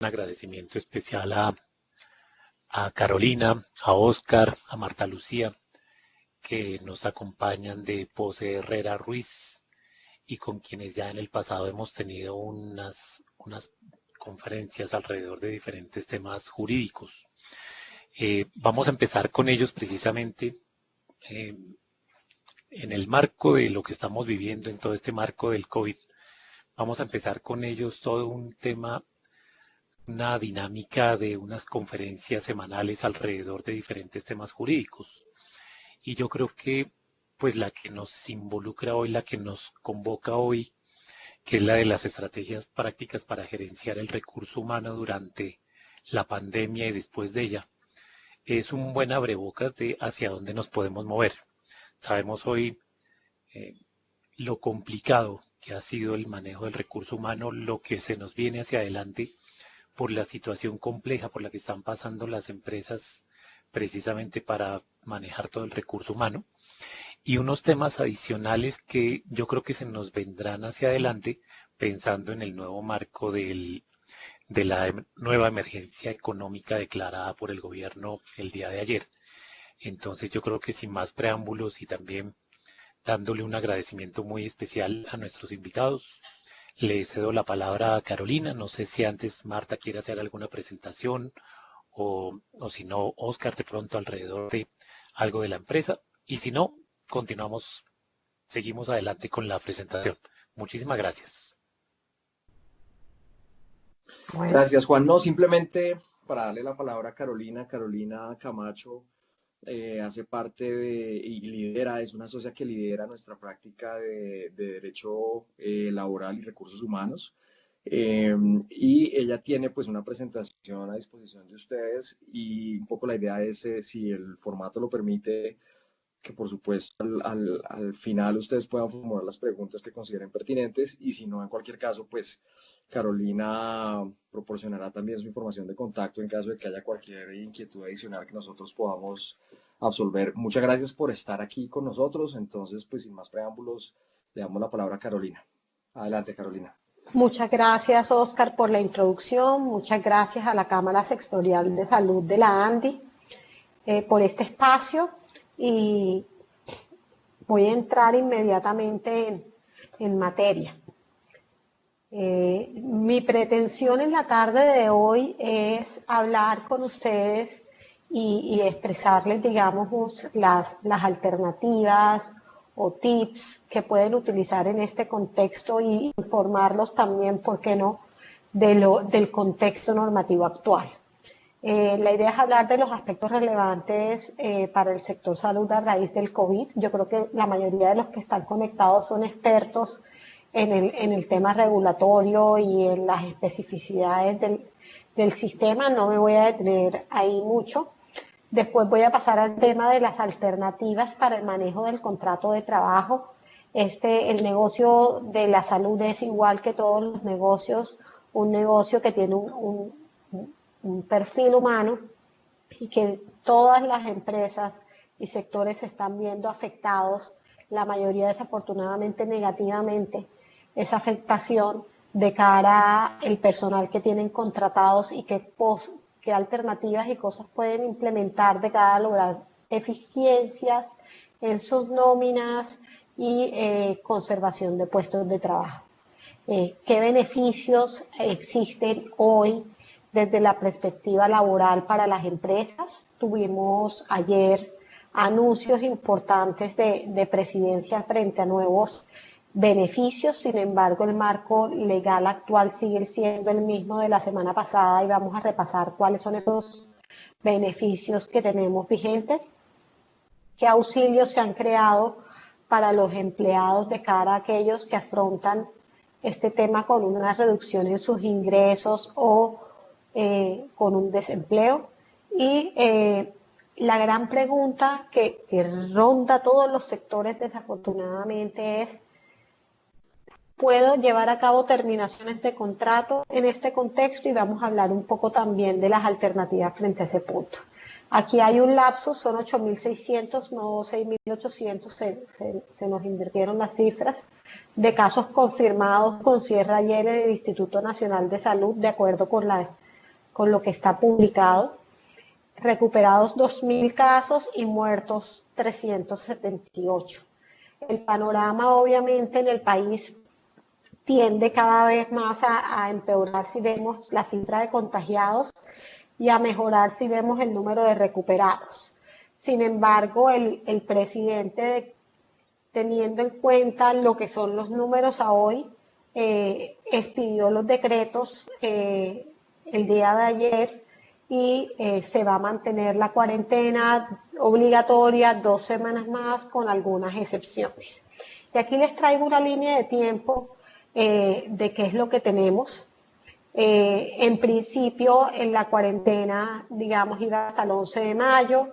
un agradecimiento especial a Carolina, a Oscar, a Marta Lucía, que nos acompañan de Pose Herrera Ruiz y con quienes ya en el pasado hemos tenido unas conferencias alrededor de diferentes temas jurídicos. Vamos a empezar con ellos precisamente en el marco de lo que estamos viviendo, en todo este marco del COVID. Vamos a empezar con ellos todo un tema, una dinámica de unas conferencias semanales alrededor de diferentes temas jurídicos. Y yo creo que pues la que nos involucra hoy, la que nos convoca hoy, que es la de las estrategias prácticas para gerenciar el recurso humano durante la pandemia y después de ella, es un buen abrebocas de hacia dónde nos podemos mover. Sabemos hoy lo complicado que ha sido el manejo del recurso humano, lo que se nos viene hacia adelante por la situación compleja por la que están pasando las empresas precisamente para manejar todo el recurso humano, y unos temas adicionales que yo creo que se nos vendrán hacia adelante pensando en el nuevo marco de la nueva emergencia económica declarada por el gobierno el día de ayer. Entonces yo creo que sin más preámbulos y también dándole un agradecimiento muy especial a nuestros invitados, le cedo la palabra a Carolina. No sé si antes Marta quiere hacer alguna presentación o si no, Oscar de pronto alrededor de algo de la empresa. Y si no, seguimos adelante con la presentación. Muchísimas gracias. Bueno. Gracias, Juan. No, simplemente para darle la palabra a Carolina. Carolina Camacho hace parte y lidera, es una socia que lidera nuestra práctica de derecho laboral y recursos humanos. Y ella tiene pues una presentación a disposición de ustedes y un poco la idea es, si el formato lo permite, que por supuesto al final ustedes puedan formular las preguntas que consideren pertinentes, y si no, en cualquier caso, pues Carolina proporcionará también su información de contacto en caso de que haya cualquier inquietud adicional que nosotros podamos absolver. Muchas gracias por estar aquí con nosotros. Entonces, pues sin más preámbulos, le damos la palabra a Carolina. Adelante, Carolina. Muchas gracias, Oscar, por la introducción. Muchas gracias a la Cámara Sectorial de Salud de la ANDI por este espacio, y voy a entrar inmediatamente en materia. Mi pretensión en la tarde de hoy es hablar con ustedes y expresarles, digamos, las alternativas o tips que pueden utilizar en este contexto, y informarlos también, ¿por qué no?, del contexto normativo actual. La idea es hablar de los aspectos relevantes para el sector salud a raíz del COVID. Yo creo que la mayoría de los que están conectados son expertos en el tema regulatorio y en las especificidades del sistema. No me voy a detener ahí mucho. Después voy a pasar al tema de las alternativas para el manejo del contrato de trabajo. El negocio de la salud es igual que todos los negocios, un negocio que tiene un perfil humano, y que todas las empresas y sectores se están viendo afectados, la mayoría desafortunadamente negativamente, esa afectación de cara al personal que tienen contratados, y qué alternativas y cosas pueden implementar de cara a lograr eficiencias en sus nóminas y conservación de puestos de trabajo. ¿Qué beneficios existen hoy desde la perspectiva laboral para las empresas? Tuvimos ayer anuncios importantes de presidencia frente a nuevos beneficios. Sin embargo, el marco legal actual sigue siendo el mismo de la semana pasada, y vamos a repasar cuáles son esos beneficios que tenemos vigentes, qué auxilios se han creado para los empleados de cara a aquellos que afrontan este tema con una reducción en sus ingresos o con un desempleo. Y la gran pregunta que ronda todos los sectores desafortunadamente es: ¿puedo llevar a cabo terminaciones de contrato en este contexto? Y vamos a hablar un poco también de las alternativas frente a ese punto. Aquí hay un lapso, son 8.600, no 6.800, se nos invirtieron las cifras, de casos confirmados con cierre ayer en el Instituto Nacional de Salud, de acuerdo con la con lo que está publicado. Recuperados 2.000 casos y muertos 378. El panorama obviamente en el país tiende cada vez más a empeorar si vemos la cifra de contagiados y a mejorar si vemos el número de recuperados. Sin embargo, el presidente, teniendo en cuenta lo que son los números a hoy, expidió los decretos el día de ayer y se va a mantener la cuarentena obligatoria 2 semanas más con algunas excepciones. Y aquí les traigo una línea de tiempo de qué es lo que tenemos. En principio, en la cuarentena, digamos, iba hasta el 11 de mayo,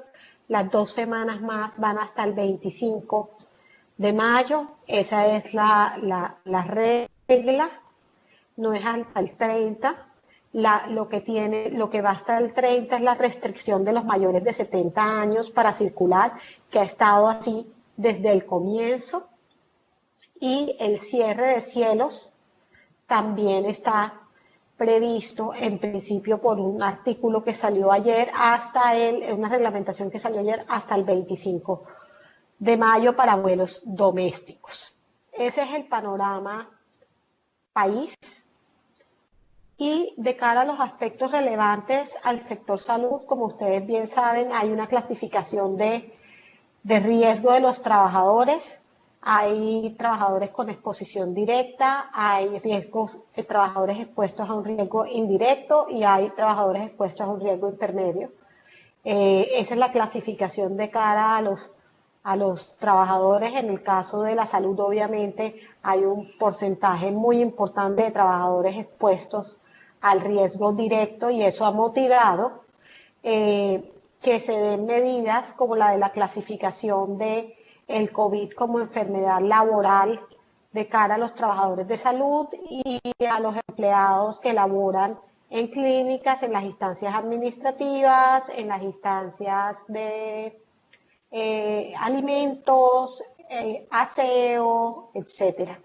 las 2 semanas más van hasta el 25 de mayo, esa es la regla, no es hasta el 30. Lo que va hasta el 30 es la restricción de los mayores de 70 años para circular, que ha estado así desde el comienzo, y el cierre de cielos también está previsto en principio por un artículo que salió ayer una reglamentación que salió ayer hasta el 25 de mayo para vuelos domésticos. Ese es el panorama país. Y de cara a los aspectos relevantes al sector salud, como ustedes bien saben, hay una clasificación de riesgo de los trabajadores. Hay trabajadores con exposición directa, hay trabajadores expuestos a un riesgo indirecto y hay trabajadores expuestos a un riesgo intermedio. Esa es la clasificación de cara a los trabajadores. En el caso de la salud, obviamente, hay un porcentaje muy importante de trabajadores expuestos al riesgo directo y eso ha motivado que se den medidas como la de la clasificación de el COVID como enfermedad laboral de cara a los trabajadores de salud y a los empleados que laboran en clínicas, en las instancias administrativas, en las instancias de alimentos, aseo, etcétera.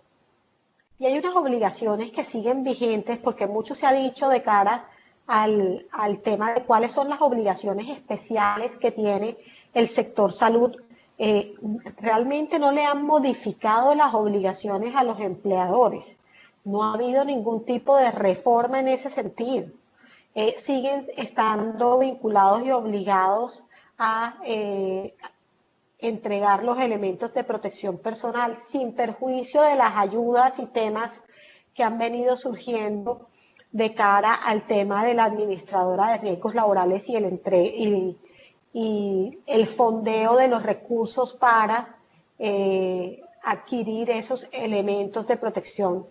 Y hay unas obligaciones que siguen vigentes porque mucho se ha dicho de cara al tema de cuáles son las obligaciones especiales que tiene el sector salud. Realmente no le han modificado las obligaciones a los empleadores. No ha habido ningún tipo de reforma en ese sentido. Siguen estando vinculados y obligados a entregar los elementos de protección personal sin perjuicio de las ayudas y temas que han venido surgiendo de cara al tema de la administradora de riesgos laborales y el fondeo de los recursos para adquirir esos elementos de protección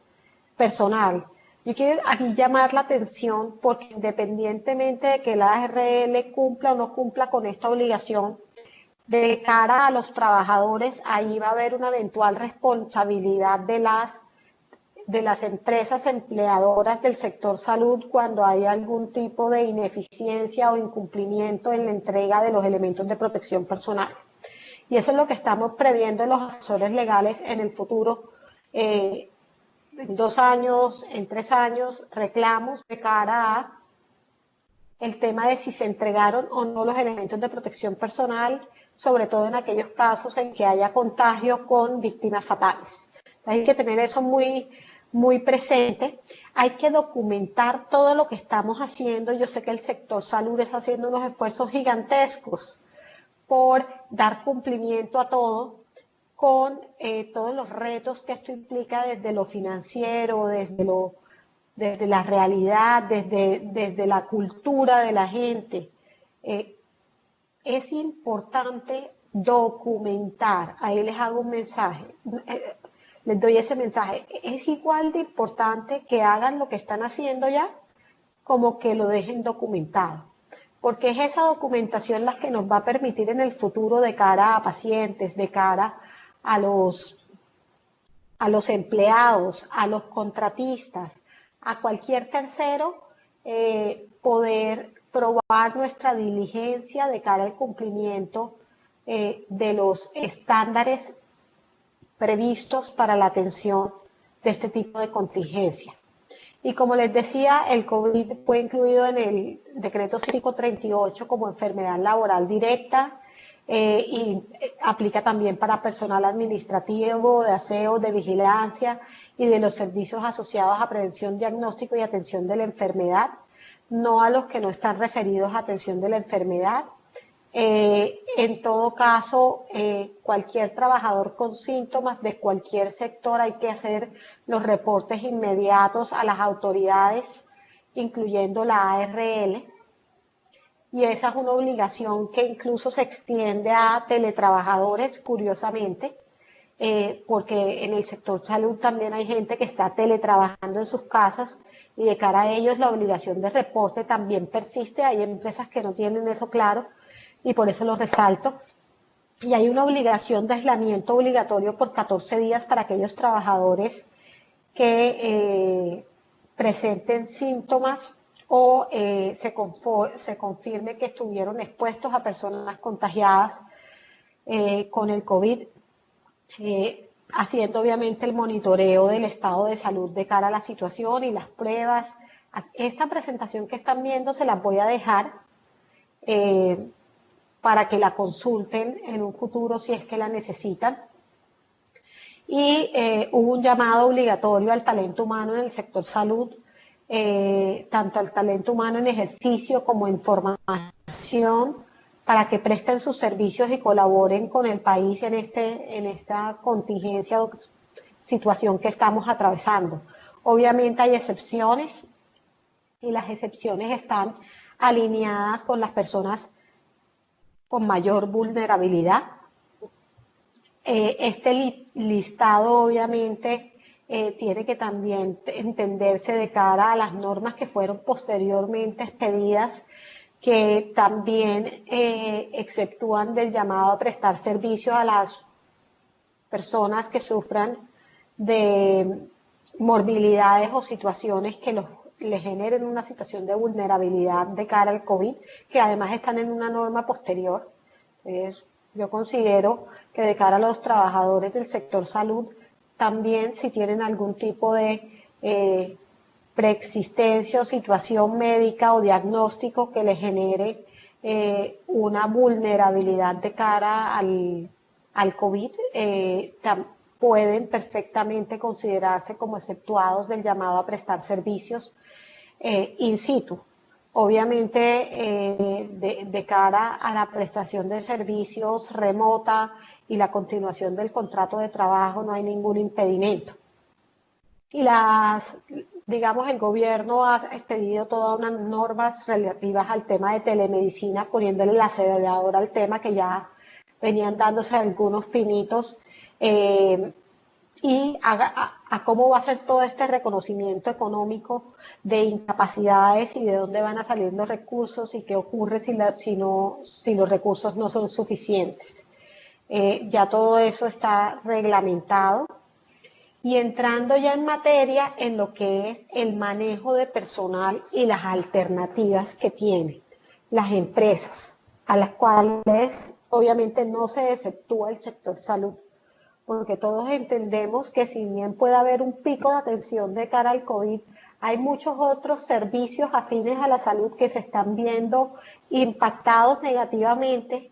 personal. Yo quiero aquí llamar la atención porque independientemente de que la ARL cumpla o no cumpla con esta obligación, de cara a los trabajadores, ahí va a haber una eventual responsabilidad de las empresas empleadoras del sector salud cuando hay algún tipo de ineficiencia o incumplimiento en la entrega de los elementos de protección personal. Y eso es lo que estamos previendo en los asesores legales en el futuro. En 2 años, en 3 años, reclamos de cara a el tema de si se entregaron o no los elementos de protección personal, sobre todo en aquellos casos en que haya contagio con víctimas fatales. Hay que tener eso muy presente. Hay que documentar todo lo que estamos haciendo. Yo sé que el sector salud está haciendo unos esfuerzos gigantescos por dar cumplimiento a todo, con todos los retos que esto implica desde lo financiero, desde la realidad, desde la cultura de la gente. Es importante documentar. Ahí les hago un mensaje. Les doy ese mensaje. Es igual de importante que hagan lo que están haciendo ya como que lo dejen documentado. Porque es esa documentación la que nos va a permitir en el futuro de cara a pacientes, de cara a los empleados, a los contratistas, a cualquier tercero, poder probar nuestra diligencia de cara al cumplimiento de los estándares previstos para la atención de este tipo de contingencia. Y como les decía, el COVID fue incluido en el decreto 538 como enfermedad laboral directa y aplica también para personal administrativo, de aseo, de vigilancia y de los servicios asociados a prevención, diagnóstico y atención de la enfermedad, no a los que no están referidos a atención de la enfermedad. En todo caso, cualquier trabajador con síntomas de cualquier sector hay que hacer los reportes inmediatos a las autoridades, incluyendo la ARL, y esa es una obligación que incluso se extiende a teletrabajadores, curiosamente, porque en el sector salud también hay gente que está teletrabajando en sus casas y de cara a ellos la obligación de reporte también persiste. Hay empresas que no tienen eso claro y por eso lo resalto. Y hay una obligación de aislamiento obligatorio por 14 días para aquellos trabajadores que presenten síntomas o se confirme que estuvieron expuestos a personas contagiadas con el COVID, haciendo obviamente el monitoreo del estado de salud de cara a la situación y las pruebas. Esta presentación que están viendo se las voy a dejar para que la consulten en un futuro si es que la necesitan. Y hubo un llamado obligatorio al talento humano en el sector salud, tanto al talento humano en ejercicio como en formación, para que presten sus servicios y colaboren con el país en esta contingencia o situación que estamos atravesando. Obviamente hay excepciones y las excepciones están alineadas con las personas con mayor vulnerabilidad. Este listado obviamente tiene que también entenderse de cara a las normas que fueron posteriormente expedidas, que también exceptúan del llamado a prestar servicios a las personas que sufran de morbilidades o situaciones que les generen una situación de vulnerabilidad de cara al COVID, que además están en una norma posterior. Entonces, yo considero que de cara a los trabajadores del sector salud, también si tienen algún tipo de preexistencia o situación médica o diagnóstico que les genere una vulnerabilidad de cara al COVID, pueden perfectamente considerarse como exceptuados del llamado a prestar servicios in situ. Obviamente, de cara a la prestación de servicios remota y la continuación del contrato de trabajo no hay ningún impedimento. Y digamos, el gobierno ha expedido todas unas normas relativas al tema de telemedicina, poniéndole el acelerador al tema, que ya venían dándose algunos pinitos, y a cómo va a ser todo este reconocimiento económico de incapacidades y de dónde van a salir los recursos y qué ocurre si los recursos no son suficientes. Ya todo eso está reglamentado. Y entrando ya en materia en lo que es el manejo de personal y las alternativas que tienen las empresas, a las cuales obviamente no se efectúa el sector salud, porque todos entendemos que si bien puede haber un pico de atención de cara al COVID, hay muchos otros servicios afines a la salud que se están viendo impactados negativamente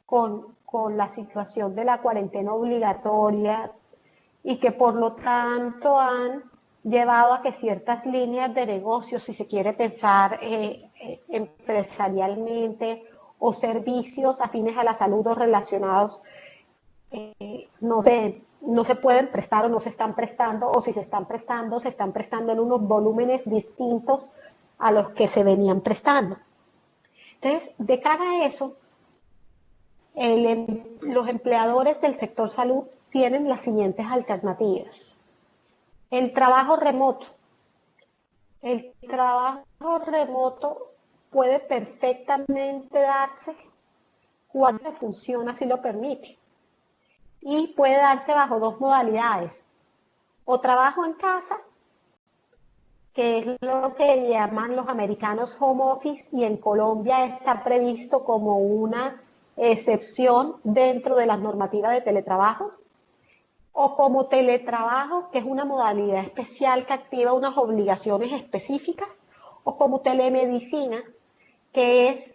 con la situación de la cuarentena obligatoria, y que por lo tanto han llevado a que ciertas líneas de negocio, si se quiere pensar empresarialmente, o servicios afines a la salud o relacionados, no se pueden prestar o no se están prestando, o si se están prestando en unos volúmenes distintos a los que se venían prestando. Entonces, de cara a eso, los empleadores del sector salud tienen las siguientes alternativas. El trabajo remoto. El trabajo remoto puede perfectamente darse cuando funciona, si lo permite. Y puede darse bajo dos modalidades. O trabajo en casa, que es lo que llaman los americanos home office, y en Colombia está previsto como una excepción dentro de las normativas de teletrabajo, o como teletrabajo, que es una modalidad especial que activa unas obligaciones específicas, o como telemedicina, que es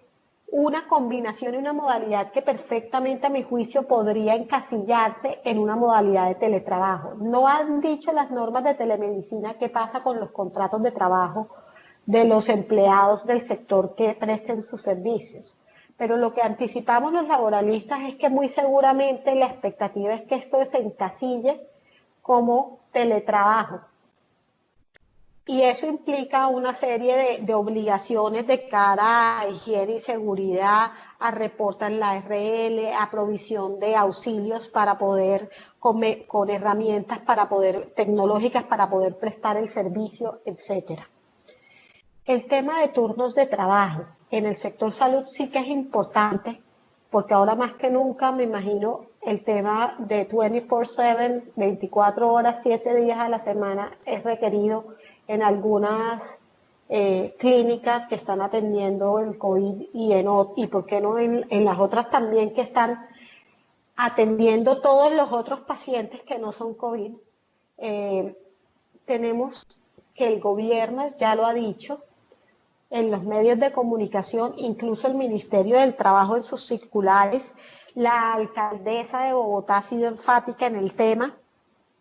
una combinación y una modalidad que perfectamente a mi juicio podría encasillarse en una modalidad de teletrabajo. No han dicho las normas de telemedicina qué pasa con los contratos de trabajo de los empleados del sector que presten sus servicios. Pero lo que anticipamos los laboralistas es que muy seguramente la expectativa es que esto se encasille como teletrabajo. Y eso implica una serie de obligaciones de cara a higiene y seguridad, a reportar en la RL, a provisión de auxilios para poder, con herramientas para poder, tecnológicas para poder prestar el servicio, etcétera. El tema de turnos de trabajo en el sector salud sí que es importante, porque ahora más que nunca me imagino el tema de 24/7, 24 horas, 7 días a la semana es requerido en algunas clínicas que están atendiendo el COVID y por qué no en las otras también que están atendiendo todos los otros pacientes que no son COVID. Tenemos que el gobierno ya lo ha dicho en los medios de comunicación, incluso el Ministerio del Trabajo en sus circulares, la alcaldesa de Bogotá ha sido enfática en el tema,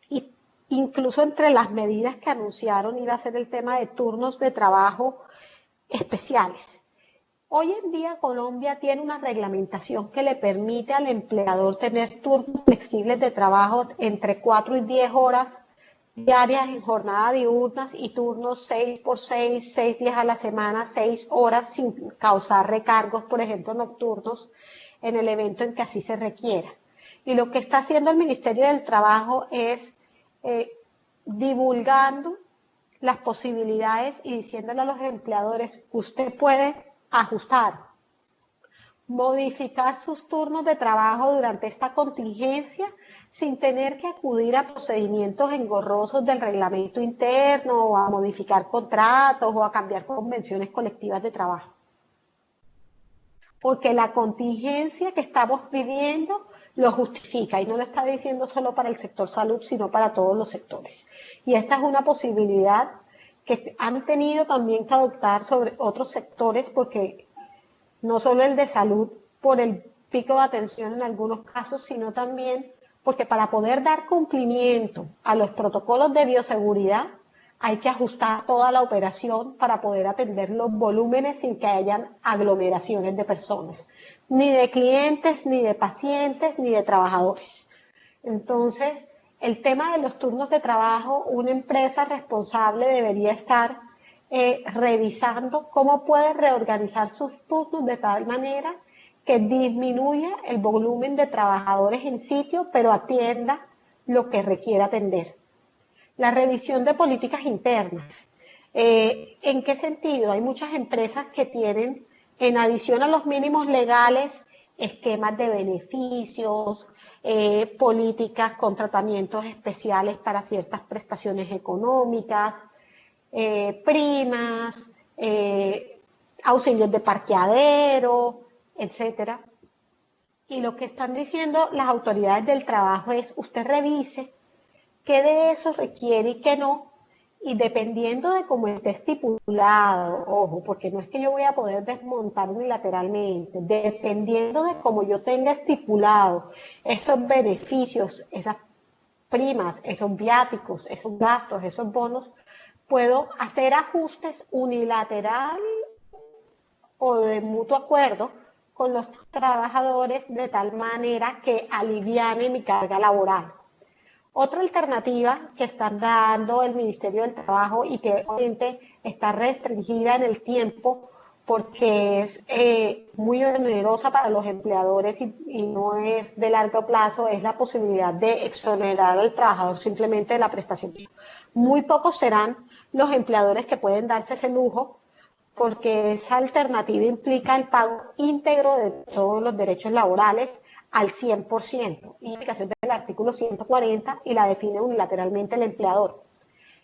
y incluso entre las medidas que anunciaron iba a ser el tema de turnos de trabajo especiales. Hoy en día Colombia tiene una reglamentación que le permite al empleador tener turnos flexibles de trabajo entre 4 y 10 horas diarias en jornada diurnas y turnos 6x6, 6 días a la semana, 6 horas sin causar recargos, por ejemplo, nocturnos, en el evento en que así se requiera. Y lo que está haciendo el Ministerio del Trabajo es divulgando las posibilidades y diciéndole a los empleadores, usted puede ajustar, modificar sus turnos de trabajo durante esta contingencia sin tener que acudir a procedimientos engorrosos del reglamento interno o a modificar contratos o a cambiar convenciones colectivas de trabajo. Porque la contingencia que estamos viviendo lo justifica y no lo está diciendo solo para el sector salud, sino para todos los sectores. Y esta es una posibilidad que han tenido también que adoptar sobre otros sectores, porque no solo el de salud por el pico de atención en algunos casos, sino también porque para poder dar cumplimiento a los protocolos de bioseguridad hay que ajustar toda la operación para poder atender los volúmenes sin que hayan aglomeraciones de personas, ni de clientes, ni de pacientes, ni de trabajadores. Entonces, el tema de los turnos de trabajo, una empresa responsable debería estar revisando cómo puede reorganizar sus turnos de tal manera que disminuya el volumen de trabajadores en sitio, pero atienda lo que requiere atender. La revisión de políticas internas. ¿En qué sentido? Hay muchas empresas que tienen, en adición a los mínimos legales, esquemas de beneficios, políticas con tratamientos especiales para ciertas prestaciones económicas, primas, auxilios de parqueadero, etcétera. Y lo que están diciendo las autoridades del trabajo es, usted revise qué de eso requiere y qué no, y dependiendo de cómo esté estipulado, ojo, porque no es que yo voy a poder desmontar unilateralmente, dependiendo de cómo yo tenga estipulado esos beneficios, esas primas, esos viáticos, esos gastos, esos bonos, puedo hacer ajustes unilateral o de mutuo acuerdo con los trabajadores de tal manera que aliviane mi carga laboral. Otra alternativa que están dando el Ministerio del Trabajo y que obviamente está restringida en el tiempo porque es muy onerosa para los empleadores y no es de largo plazo, es la posibilidad de exonerar al trabajador simplemente de la prestación. Muy pocos serán los empleadores que pueden darse ese lujo, porque esa alternativa implica el pago íntegro de todos los derechos laborales al 100%, y aplicación del artículo 140 y la define unilateralmente el empleador.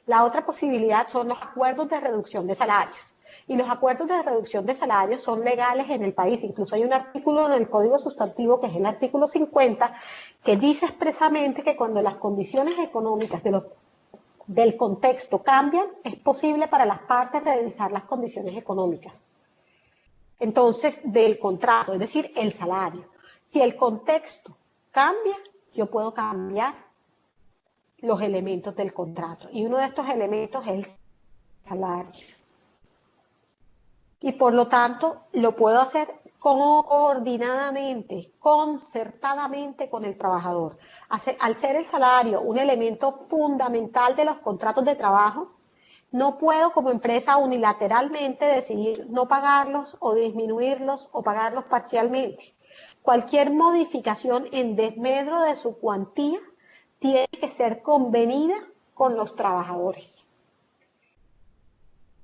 La otra posibilidad son los acuerdos de reducción de salarios. Y los acuerdos de reducción de salarios son legales en el país. Incluso hay un artículo en el Código Sustantivo, que es el artículo 50, que dice expresamente que cuando las condiciones económicas del contexto cambian, es posible para las partes revisar las condiciones económicas. Entonces, del contrato, es decir, el salario. Si el contexto cambia, yo puedo cambiar los elementos del contrato. Y uno de estos elementos es el salario. Y por lo tanto, lo puedo hacer coordinadamente, concertadamente con el trabajador. Al ser el salario un elemento fundamental de los contratos de trabajo, no puedo como empresa unilateralmente decidir no pagarlos o disminuirlos o pagarlos parcialmente. Cualquier modificación en desmedro de su cuantía tiene que ser convenida con los trabajadores.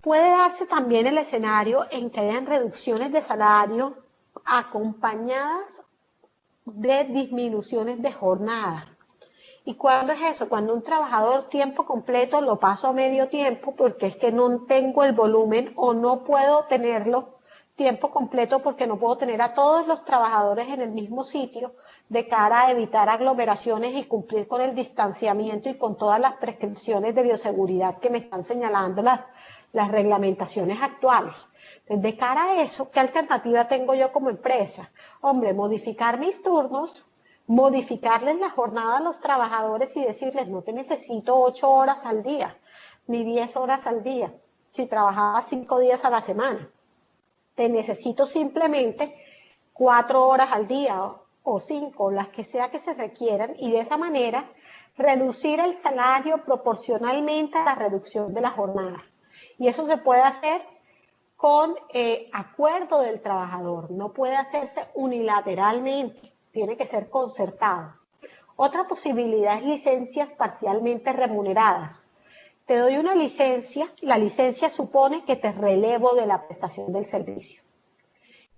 Puede darse también el escenario en que hayan reducciones de salario acompañadas de disminuciones de jornada. ¿Y cuándo es eso? Cuando un trabajador tiempo completo lo paso a medio tiempo porque es que no tengo el volumen o no puedo tenerlo tiempo completo porque no puedo tener a todos los trabajadores en el mismo sitio de cara a evitar aglomeraciones y cumplir con el distanciamiento y con todas las prescripciones de bioseguridad que me están señalando las reglamentaciones actuales. Entonces, de cara a eso, ¿qué alternativa tengo yo como empresa? Hombre, modificar mis turnos, modificarles la jornada a los trabajadores y decirles, no te necesito 8 horas al día, ni 10 horas al día, si trabajabas 5 días a la semana. Te necesito simplemente 4 horas al día o 5, las que sea que se requieran, y de esa manera reducir el salario proporcionalmente a la reducción de la jornada. Y eso se puede hacer con acuerdo del trabajador, no puede hacerse unilateralmente, tiene que ser concertado. Otra posibilidad es licencias parcialmente remuneradas. Te doy una licencia, la licencia supone que te relevo de la prestación del servicio.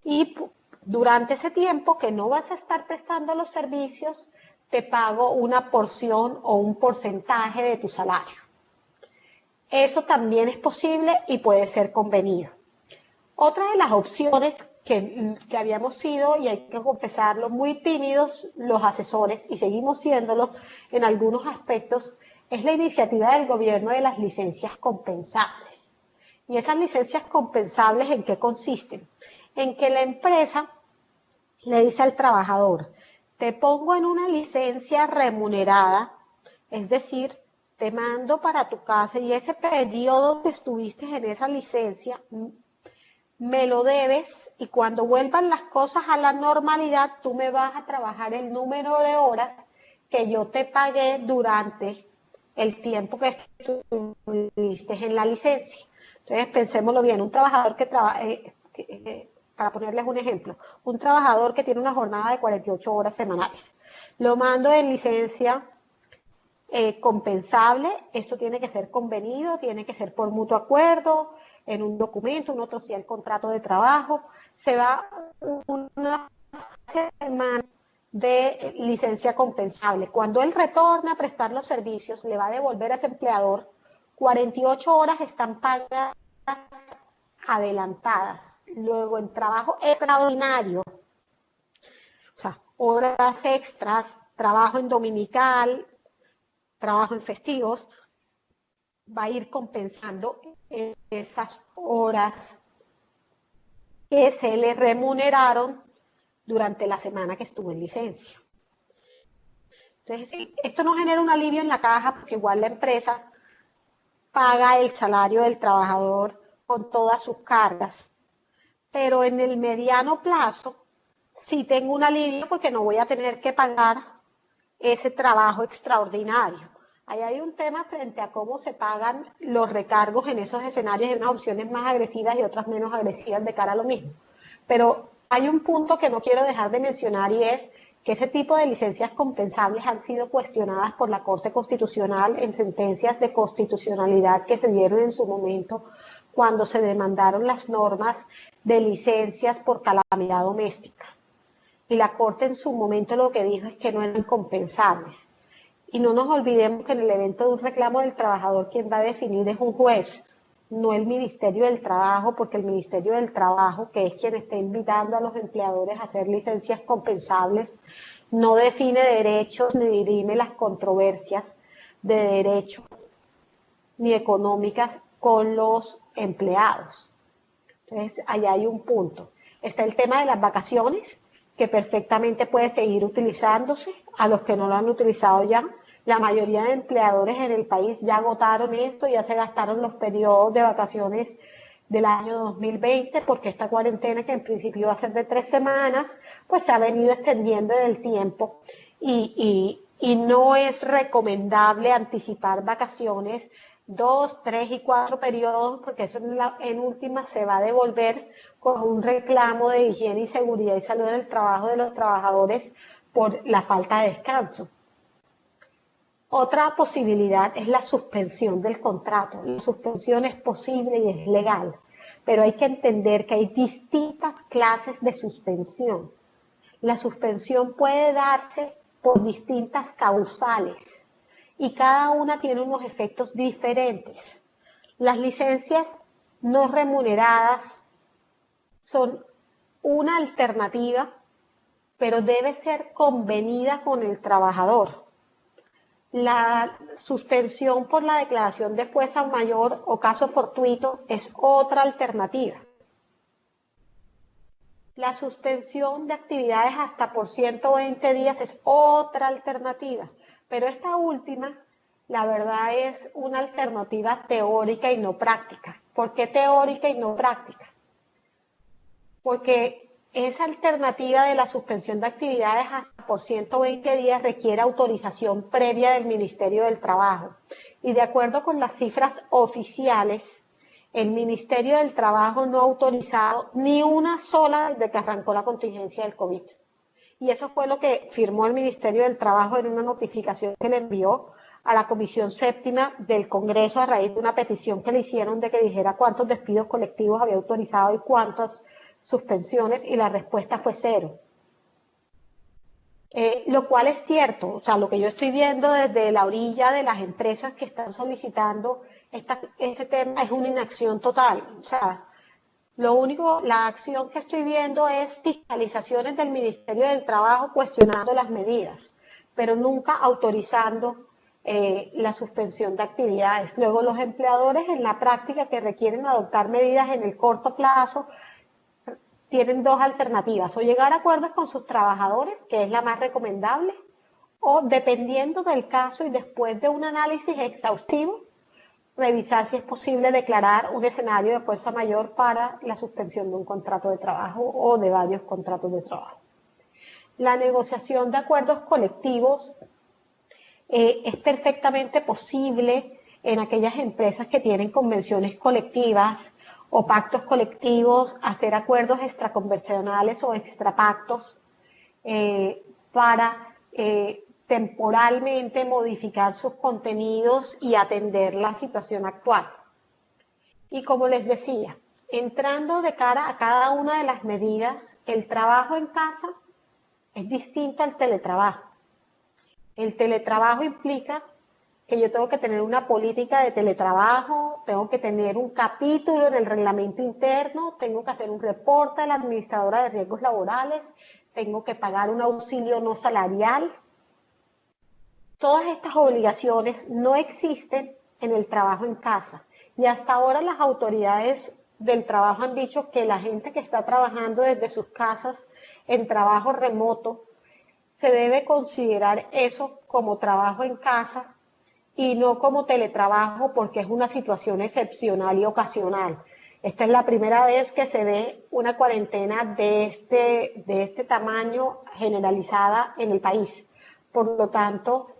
Y durante ese tiempo que no vas a estar prestando los servicios, te pago una porción o un porcentaje de tu salario. Eso también es posible y puede ser convenido. Otra de las opciones que habíamos sido, y hay que confesarlo, muy tímidos los asesores, y seguimos siéndolo en algunos aspectos, es la iniciativa del gobierno de las licencias compensables. ¿Y esas licencias compensables en qué consisten? En que la empresa le dice al trabajador, te pongo en una licencia remunerada, es decir, te mando para tu casa y ese periodo que estuviste en esa licencia me lo debes y cuando vuelvan las cosas a la normalidad tú me vas a trabajar el número de horas que yo te pagué durante el tiempo que estuviste en la licencia. Entonces pensémoslo bien, un trabajador para ponerles un ejemplo, un trabajador que tiene una jornada de 48 horas semanales, lo mando en licencia compensable, esto tiene que ser convenido, tiene que ser por mutuo acuerdo, en un documento, un otro sí el contrato de trabajo, se va una semana de licencia compensable. Cuando él retorna a prestar los servicios, le va a devolver a ese empleador 48 horas están pagadas adelantadas. Luego en trabajo extraordinario, o sea, horas extras, trabajo en dominical, trabajo en festivos, va a ir compensando esas horas que se le remuneraron durante la semana que estuvo en licencia. Entonces, esto no genera un alivio en la caja porque igual la empresa paga el salario del trabajador con todas sus cargas, pero en el mediano plazo sí tengo un alivio porque no voy a tener que pagar ese trabajo extraordinario. Ahí hay un tema frente a cómo se pagan los recargos en esos escenarios, hay unas opciones más agresivas y otras menos agresivas de cara a lo mismo. Pero hay un punto que no quiero dejar de mencionar y es que ese tipo de licencias compensables han sido cuestionadas por la Corte Constitucional en sentencias de constitucionalidad que se dieron en su momento cuando se demandaron las normas de licencias por calamidad doméstica. Y la Corte en su momento lo que dijo es que no eran compensables. Y no nos olvidemos que en el evento de un reclamo del trabajador quien va a definir es un juez, no el Ministerio del Trabajo, porque el Ministerio del Trabajo, que es quien está invitando a los empleadores a hacer licencias compensables, no define derechos ni dirime las controversias de derechos ni económicas con los empleados. Entonces, allá hay un punto. Está el tema de las vacaciones, que perfectamente puede seguir utilizándose, a los que no lo han utilizado ya. La mayoría de empleadores en el país ya agotaron esto, ya se gastaron los periodos de vacaciones del año 2020, porque esta cuarentena, que en principio iba a ser de 3 semanas, pues se ha venido extendiendo en el tiempo y no es recomendable anticipar vacaciones 2, 3 y 4 periodos, porque eso en última se va a devolver con un reclamo de higiene y seguridad y salud en el trabajo de los trabajadores por la falta de descanso. Otra posibilidad es la suspensión del contrato. La suspensión es posible y es legal, pero hay que entender que hay distintas clases de suspensión. La suspensión puede darse por distintas causales y cada una tiene unos efectos diferentes. Las licencias no remuneradas son una alternativa, pero debe ser convenida con el trabajador. La suspensión por la declaración de fuerza mayor o caso fortuito es otra alternativa. La suspensión de actividades hasta por 120 días es otra alternativa, pero esta última, la verdad, es una alternativa teórica y no práctica. ¿Por qué teórica y no práctica? Porque esa alternativa de la suspensión de actividades hasta por 120 días requiere autorización previa del Ministerio del Trabajo. Y de acuerdo con las cifras oficiales, el Ministerio del Trabajo no ha autorizado ni una sola desde que arrancó la contingencia del COVID. Y eso fue lo que firmó el Ministerio del Trabajo en una notificación que le envió a la Comisión Séptima del Congreso a raíz de una petición que le hicieron de que dijera cuántos despidos colectivos había autorizado y cuántas suspensiones, y la respuesta fue 0. Lo cual es cierto, o sea, lo que yo estoy viendo desde la orilla de las empresas que están solicitando este tema es una inacción total. O sea, la acción que estoy viendo es fiscalizaciones del Ministerio del Trabajo cuestionando las medidas, pero nunca autorizando la suspensión de actividades. Luego, los empleadores en la práctica que requieren adoptar medidas en el corto plazo tienen dos alternativas: o llegar a acuerdos con sus trabajadores, que es la más recomendable, o, dependiendo del caso y después de un análisis exhaustivo, revisar si es posible declarar un escenario de fuerza mayor para la suspensión de un contrato de trabajo o de varios contratos de trabajo. La negociación de acuerdos colectivos es perfectamente posible en aquellas empresas que tienen convenciones colectivas o pactos colectivos, hacer acuerdos extraconvencionales o extrapactos para temporalmente modificar sus contenidos y atender la situación actual. Y como les decía, entrando de cara a cada una de las medidas, el trabajo en casa es distinto al teletrabajo. El teletrabajo implica que yo tengo que tener una política de teletrabajo, tengo que tener un capítulo en el reglamento interno, tengo que hacer un reporte a la administradora de riesgos laborales, tengo que pagar un auxilio no salarial. Todas estas obligaciones no existen en el trabajo en casa. Y hasta ahora las autoridades del trabajo han dicho que la gente que está trabajando desde sus casas en trabajo remoto, se debe considerar eso como trabajo en casa y no como teletrabajo, porque es una situación excepcional y ocasional. Esta es la primera vez que se ve una cuarentena de este tamaño generalizada en el país. Por lo tanto,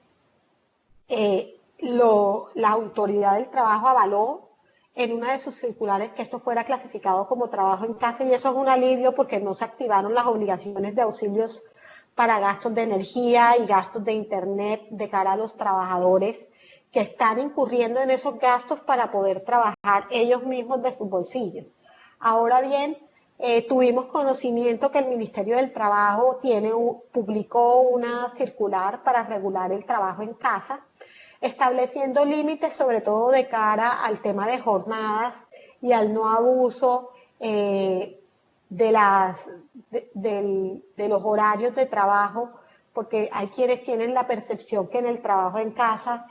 la autoridad del trabajo avaló en una de sus circulares que esto fuera clasificado como trabajo en casa, y eso es un alivio porque no se activaron las obligaciones de auxilios para gastos de energía y gastos de internet de cara a los trabajadores que están incurriendo en esos gastos para poder trabajar ellos mismos de sus bolsillos. Ahora bien, Tuvimos conocimiento que el Ministerio del Trabajo publicó una circular para regular el trabajo en casa, estableciendo límites sobre todo de cara al tema de jornadas y al no abuso de los horarios de trabajo, porque hay quienes tienen la percepción que en el trabajo en casa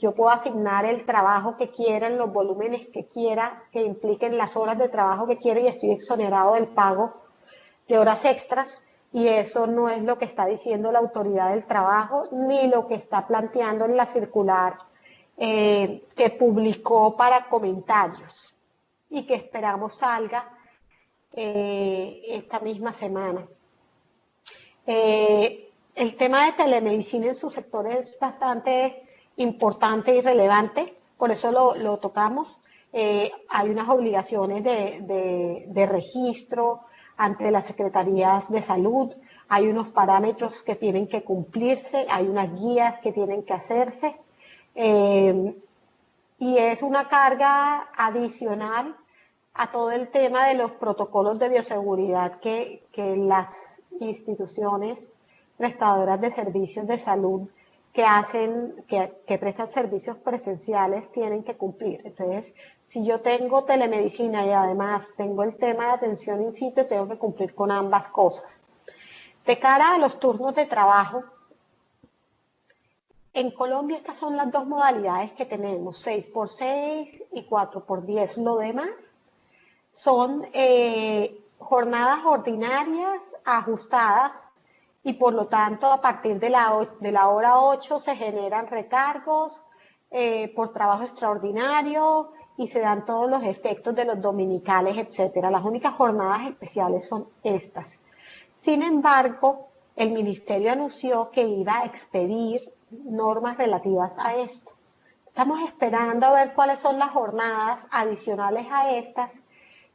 yo puedo asignar el trabajo que quiera, en los volúmenes que quiera, que impliquen las horas de trabajo que quiera y estoy exonerado del pago de horas extras, y eso no es lo que está diciendo la autoridad del trabajo ni lo que está planteando en la circular que publicó para comentarios y que esperamos salga esta misma semana. El tema de telemedicina en su sector es bastante importante y relevante, por eso lo tocamos. Hay unas obligaciones de registro ante las secretarías de salud, hay unos parámetros que tienen que cumplirse, hay unas guías que tienen que hacerse, y es una carga adicional a todo el tema de los protocolos de bioseguridad que las instituciones prestadoras de servicios de salud que prestan servicios presenciales tienen que cumplir. Entonces, si yo tengo telemedicina y además tengo el tema de atención in situ, tengo que cumplir con ambas cosas. De cara a los turnos de trabajo, en Colombia estas son las dos modalidades que tenemos, 6x6 y 4x10. Lo demás son jornadas ordinarias ajustadas, y por lo tanto a partir de la hora 8 se generan recargos por trabajo extraordinario y se dan todos los efectos de los dominicales, etcétera. Las únicas jornadas especiales son estas. Sin embargo, el ministerio anunció que iba a expedir normas relativas a esto. Estamos esperando a ver cuáles son las jornadas adicionales a estas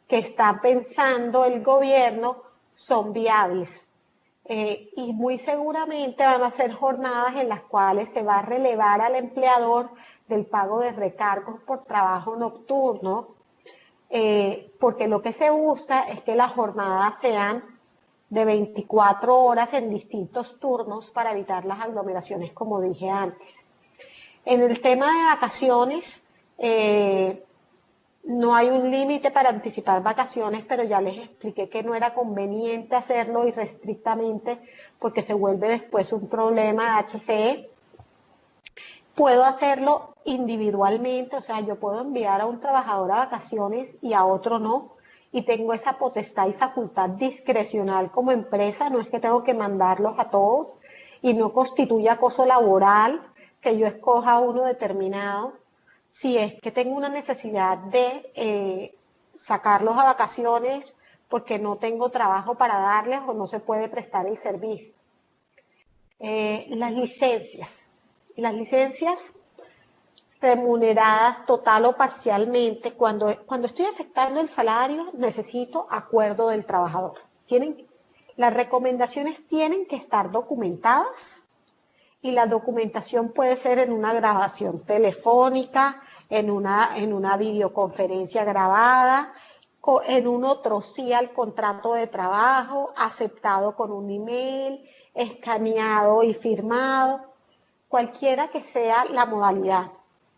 que está pensando el gobierno son viables. Y muy seguramente van a ser jornadas en las cuales se va a relevar al empleador del pago de recargos por trabajo nocturno, porque lo que se busca es que las jornadas sean de 24 horas en distintos turnos para evitar las aglomeraciones, como dije antes. En el tema de vacaciones, no hay un límite para anticipar vacaciones, pero ya les expliqué que no era conveniente hacerlo irrestrictamente porque se vuelve después un problema HCE. Puedo hacerlo individualmente, o sea, yo puedo enviar a un trabajador a vacaciones y a otro no, y tengo esa potestad y facultad discrecional como empresa, no es que tengo que mandarlos a todos y no constituye acoso laboral que yo escoja uno determinado. Si es que tengo una necesidad de sacarlos a vacaciones porque no tengo trabajo para darles o no se puede prestar el servicio. Las licencias remuneradas total o parcialmente, cuando estoy afectando el salario, necesito acuerdo del trabajador. Las recomendaciones tienen que estar documentadas, y la documentación puede ser en una grabación telefónica, en una videoconferencia grabada, en un otro sí al contrato de trabajo, aceptado con un email, escaneado y firmado, cualquiera que sea la modalidad.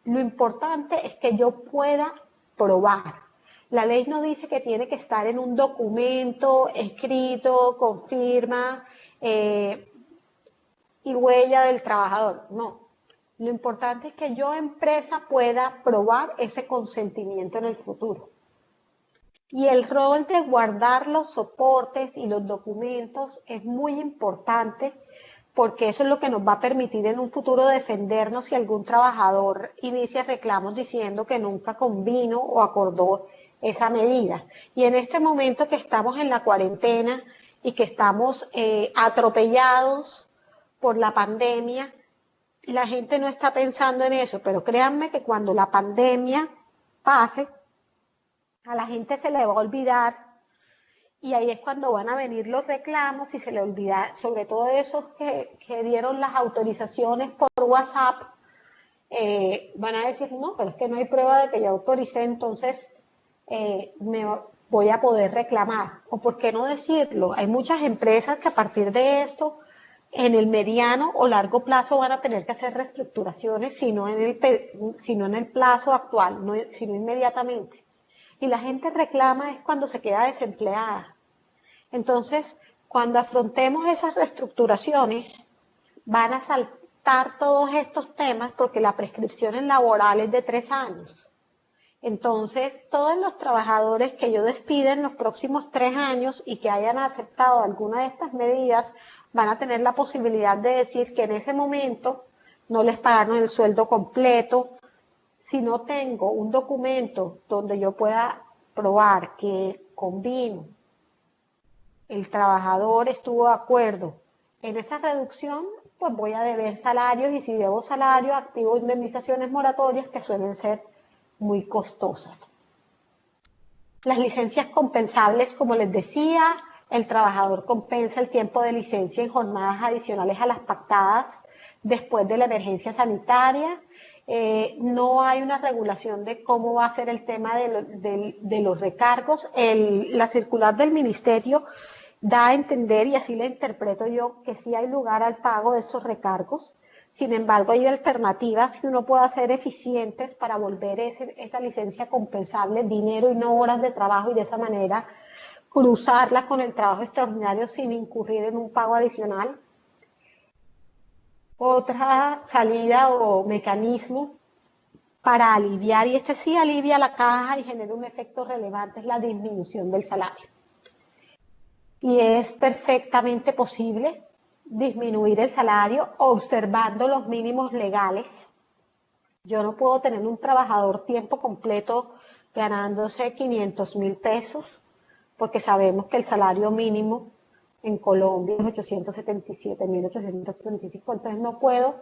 Lo importante es que yo pueda probar. La ley no dice que tiene que estar en un documento escrito, con firma, y huella del trabajador, no. Lo importante es que yo, empresa, pueda probar ese consentimiento en el futuro. Y el rol de guardar los soportes y los documentos es muy importante porque eso es lo que nos va a permitir en un futuro defendernos si algún trabajador inicia reclamos diciendo que nunca convino o acordó esa medida. Y en este momento que estamos en la cuarentena y que estamos atropellados por la pandemia, la gente no está pensando en eso, pero créanme que cuando la pandemia pase, a la gente se le va a olvidar y ahí es cuando van a venir los reclamos y se le olvida, sobre todo esos que dieron las autorizaciones por WhatsApp, van a decir, no, pero es que no hay prueba de que yo autoricé, entonces voy voy a poder reclamar. O por qué no decirlo, hay muchas empresas que a partir de esto, en el mediano o largo plazo van a tener que hacer reestructuraciones, sino en el plazo actual, sino inmediatamente. Y la gente reclama es cuando se queda desempleada. Entonces, cuando afrontemos esas reestructuraciones, van a saltar todos estos temas porque la prescripción laboral es de 3 años. Entonces, todos los trabajadores que yo despida en los próximos 3 años y que hayan aceptado alguna de estas medidas van a tener la posibilidad de decir que en ese momento no les pagaron el sueldo completo. Si no tengo un documento donde yo pueda probar que convino, el trabajador estuvo de acuerdo en esa reducción, pues voy a deber salarios y si debo salario, activo indemnizaciones moratorias que suelen ser muy costosas. Las licencias compensables, como les decía, el trabajador compensa el tiempo de licencia en jornadas adicionales a las pactadas después de la emergencia sanitaria. No hay una regulación de cómo va a ser el tema de los recargos. La circular del ministerio da a entender, y así la interpreto yo, que sí hay lugar al pago de esos recargos. Sin embargo, hay alternativas que uno puede hacer eficientes para volver esa licencia compensable, dinero y no horas de trabajo, y de esa manera cruzarla con el trabajo extraordinario sin incurrir en un pago adicional. Otra salida o mecanismo para aliviar, y este sí alivia la caja y genera un efecto relevante, es la disminución del salario. Y es perfectamente posible disminuir el salario observando los mínimos legales. Yo no puedo tener un trabajador tiempo completo ganándose 500.000 pesos, porque sabemos que el salario mínimo en Colombia es 877.835, entonces no puedo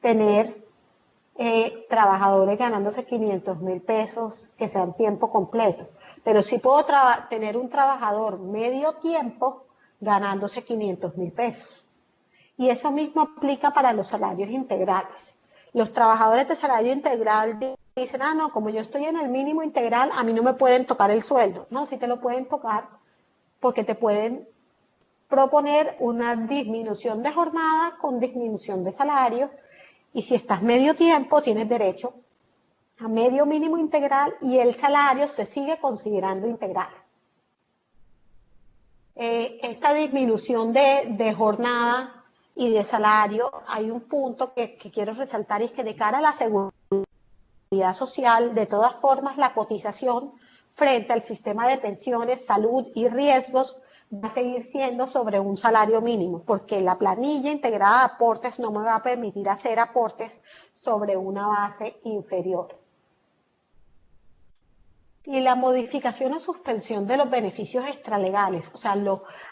tener trabajadores ganándose 500.000 pesos que sean tiempo completo, pero sí puedo tener un trabajador medio tiempo ganándose 500.000 pesos. Y eso mismo aplica para los salarios integrales. Los trabajadores de salario integral dicen, no, como yo estoy en el mínimo integral, a mí no me pueden tocar el sueldo. No, sí te lo pueden tocar porque te pueden proponer una disminución de jornada con disminución de salario. Y si estás medio tiempo, tienes derecho a medio mínimo integral y el salario se sigue considerando integral. Esta disminución de jornada y de salario, hay un punto que quiero resaltar, y es que de cara a la seguridad social, de todas formas, la cotización frente al sistema de pensiones, salud y riesgos va a seguir siendo sobre un salario mínimo, porque la planilla integrada de aportes no me va a permitir hacer aportes sobre una base inferior. Y la modificación o suspensión de los beneficios extralegales. O sea,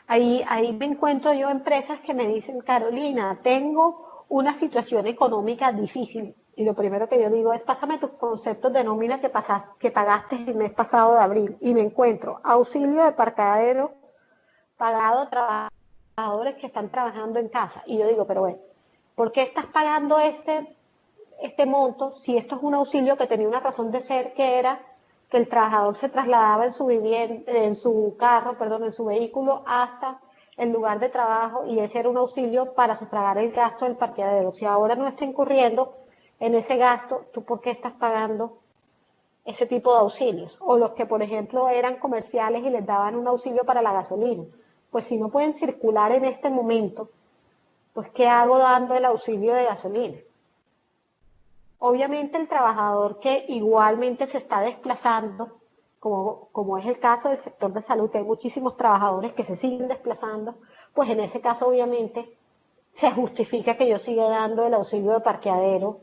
ahí me encuentro yo empresas que me dicen, Carolina, tengo una situación económica difícil. Y lo primero que yo digo es, pásame tus conceptos de nómina que pagaste el mes pasado de abril. Y me encuentro auxilio de parqueadero pagado a trabajadores que están trabajando en casa. Y yo digo, pero bueno, ¿por qué estás pagando este monto si esto es un auxilio que tenía una razón de ser, que era que el trabajador se trasladaba en su vehículo hasta el lugar de trabajo, y ese era un auxilio para sufragar el gasto del parqueadero? Si ahora no está incurriendo en ese gasto, ¿tú por qué estás pagando ese tipo de auxilios? O los que, por ejemplo, eran comerciales y les daban un auxilio para la gasolina. Pues si no pueden circular en este momento, pues ¿qué hago dando el auxilio de gasolina? Obviamente el trabajador que igualmente se está desplazando, como es el caso del sector de salud, que hay muchísimos trabajadores que se siguen desplazando, pues en ese caso obviamente se justifica que yo siga dando el auxilio de parqueadero,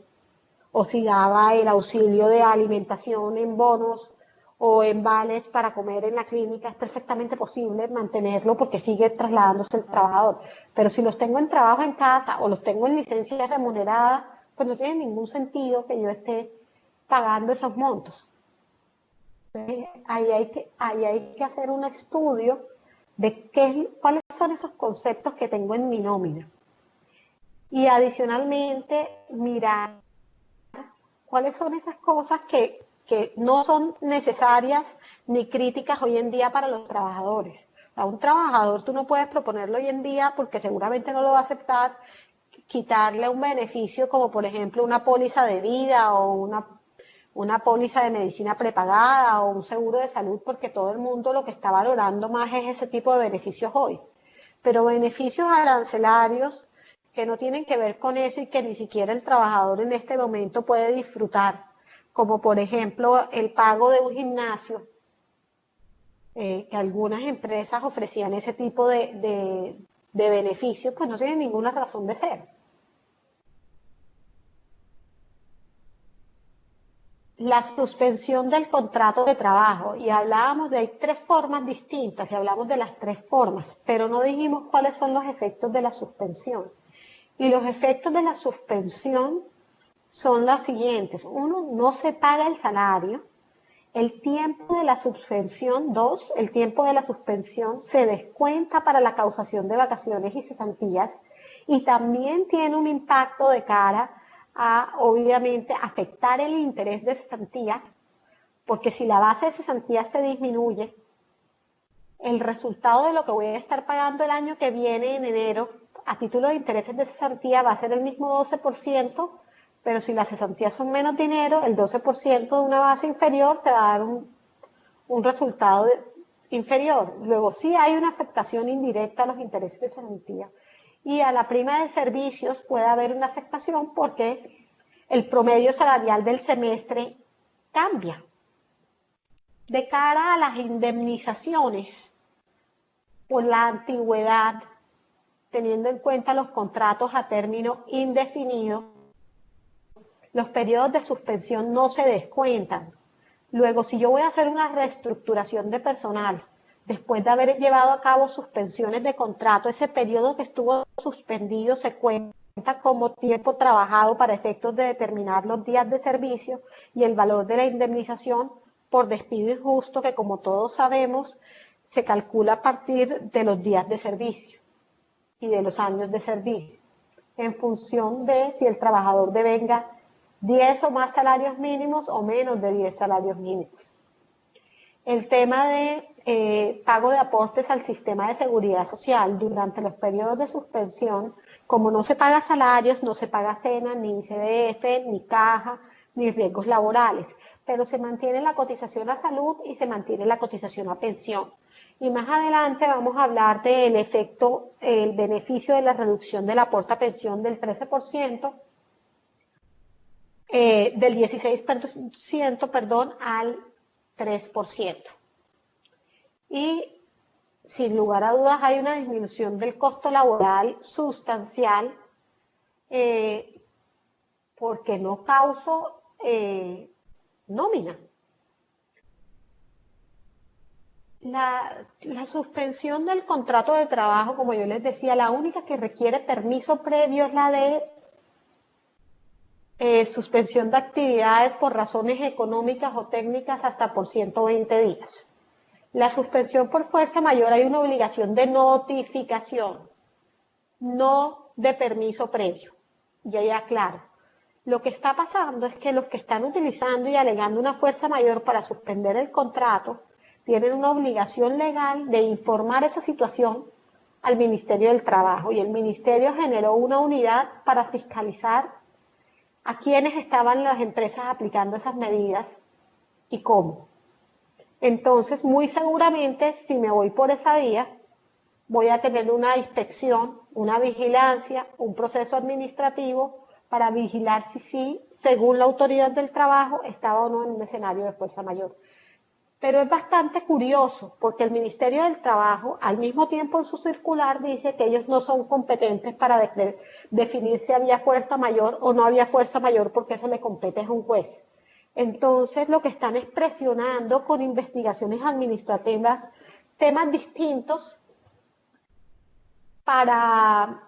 o si daba el auxilio de alimentación en bonos o en vales para comer en la clínica. Es perfectamente posible mantenerlo porque sigue trasladándose el trabajador. Pero si los tengo en trabajo en casa o los tengo en licencia remunerada, pues no tiene ningún sentido que yo esté pagando esos montos. Entonces, ahí hay que hacer un estudio de cuáles son esos conceptos que tengo en mi nómina. Y adicionalmente, mirar cuáles son esas cosas que que no son necesarias ni críticas hoy en día para los trabajadores. A un trabajador tú no puedes proponerlo hoy en día porque seguramente no lo va a aceptar, quitarle un beneficio como por ejemplo una póliza de vida o una póliza de medicina prepagada o un seguro de salud, porque todo el mundo lo que está valorando más es ese tipo de beneficios hoy. Pero beneficios arancelarios que no tienen que ver con eso y que ni siquiera el trabajador en este momento puede disfrutar, como por ejemplo el pago de un gimnasio, que algunas empresas ofrecían ese tipo de beneficios, pues no tienen ninguna razón de ser. La suspensión del contrato de trabajo, y hablábamos de, hay tres formas distintas, y hablamos de las tres formas, pero no dijimos cuáles son los efectos de la suspensión. Y los efectos de la suspensión son los siguientes. Uno, no se paga el salario. El tiempo de la suspensión, dos, el tiempo de la suspensión se descuenta para la causación de vacaciones y cesantías, y también tiene un impacto de cara a, obviamente, afectar el interés de cesantía, porque si la base de cesantía se disminuye, el resultado de lo que voy a estar pagando el año que viene, en enero, a título de intereses de cesantía va a ser el mismo 12%, pero si las cesantías son menos dinero, el 12% de una base inferior te va a dar un resultado inferior. Luego sí hay una afectación indirecta a los intereses de cesantía. Y a la prima de servicios puede haber una afectación porque el promedio salarial del semestre cambia. De cara a las indemnizaciones por la antigüedad, teniendo en cuenta los contratos a término indefinido, los periodos de suspensión no se descuentan. Luego, si yo voy a hacer una reestructuración de personal, después de haber llevado a cabo suspensiones de contrato, ese periodo que estuvo suspendido se cuenta como tiempo trabajado para efectos de determinar los días de servicio y el valor de la indemnización por despido injusto, que como todos sabemos, se calcula a partir de los días de servicio y de los años de servicio, en función de si el trabajador devenga 10 o más salarios mínimos o menos de 10 salarios mínimos. El tema de pago de aportes al sistema de seguridad social durante los periodos de suspensión, como no se paga salarios, no se paga cena, ni ICBF, ni caja, ni riesgos laborales, pero se mantiene la cotización a salud y se mantiene la cotización a pensión. Y más adelante vamos a hablar del efecto, el beneficio de la reducción del aporte a pensión del 13%, del 16%, perdón, al 3%. Y sin lugar a dudas hay una disminución del costo laboral sustancial, porque no causo nómina. La suspensión del contrato de trabajo, como yo les decía, la única que requiere permiso previo es la de suspensión de actividades por razones económicas o técnicas hasta por 120 días. La suspensión por fuerza mayor hay una obligación de notificación, no de permiso previo. Ya aclaro. Lo que está pasando es que los que están utilizando y alegando una fuerza mayor para suspender el contrato tienen una obligación legal de informar esa situación al Ministerio del Trabajo, y el Ministerio generó una unidad para fiscalizar a quiénes estaban las empresas aplicando esas medidas y cómo. Entonces, muy seguramente, si me voy por esa vía, voy a tener una inspección, una vigilancia, un proceso administrativo para vigilar si sí, según la autoridad del trabajo, estaba o no en un escenario de fuerza mayor. Pero es bastante curioso, porque el Ministerio del Trabajo, al mismo tiempo en su circular, dice que ellos no son competentes para definir si había fuerza mayor o no había fuerza mayor, porque eso le compete a un juez. Entonces, lo que están es presionando con investigaciones administrativas temas distintos para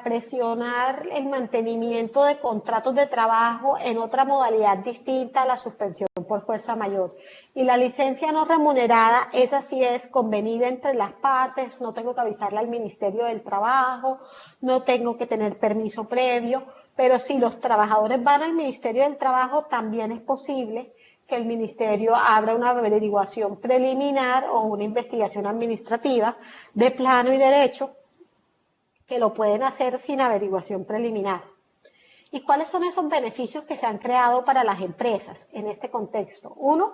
presionar el mantenimiento de contratos de trabajo en otra modalidad distinta a la suspensión por fuerza mayor. Y la licencia no remunerada, esa sí es convenida entre las partes, no tengo que avisarle al Ministerio del Trabajo, no tengo que tener permiso previo, Pero si los trabajadores van al Ministerio del Trabajo, también es posible que el Ministerio abra una averiguación preliminar o una investigación administrativa de plano y derecho, que lo pueden hacer sin averiguación preliminar. ¿Y cuáles son esos beneficios que se han creado para las empresas en este contexto? Uno,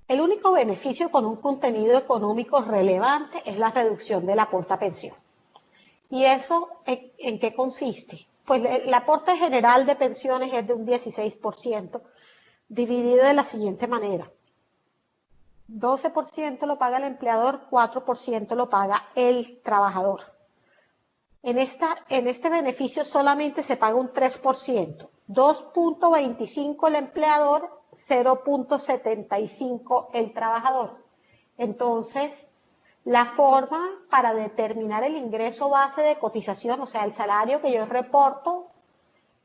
el único beneficio con un contenido económico relevante es la reducción del aporte a pensión. ¿Y eso en qué consiste? Pues el aporte general de pensiones es de un 16%, dividido de la siguiente manera. 12% lo paga el empleador, 4% lo paga el trabajador. En este beneficio solamente se paga un 3%, 2.25 el empleador, 0.75 el trabajador. Entonces, la forma para determinar el ingreso base de cotización, o sea, el salario que yo reporto,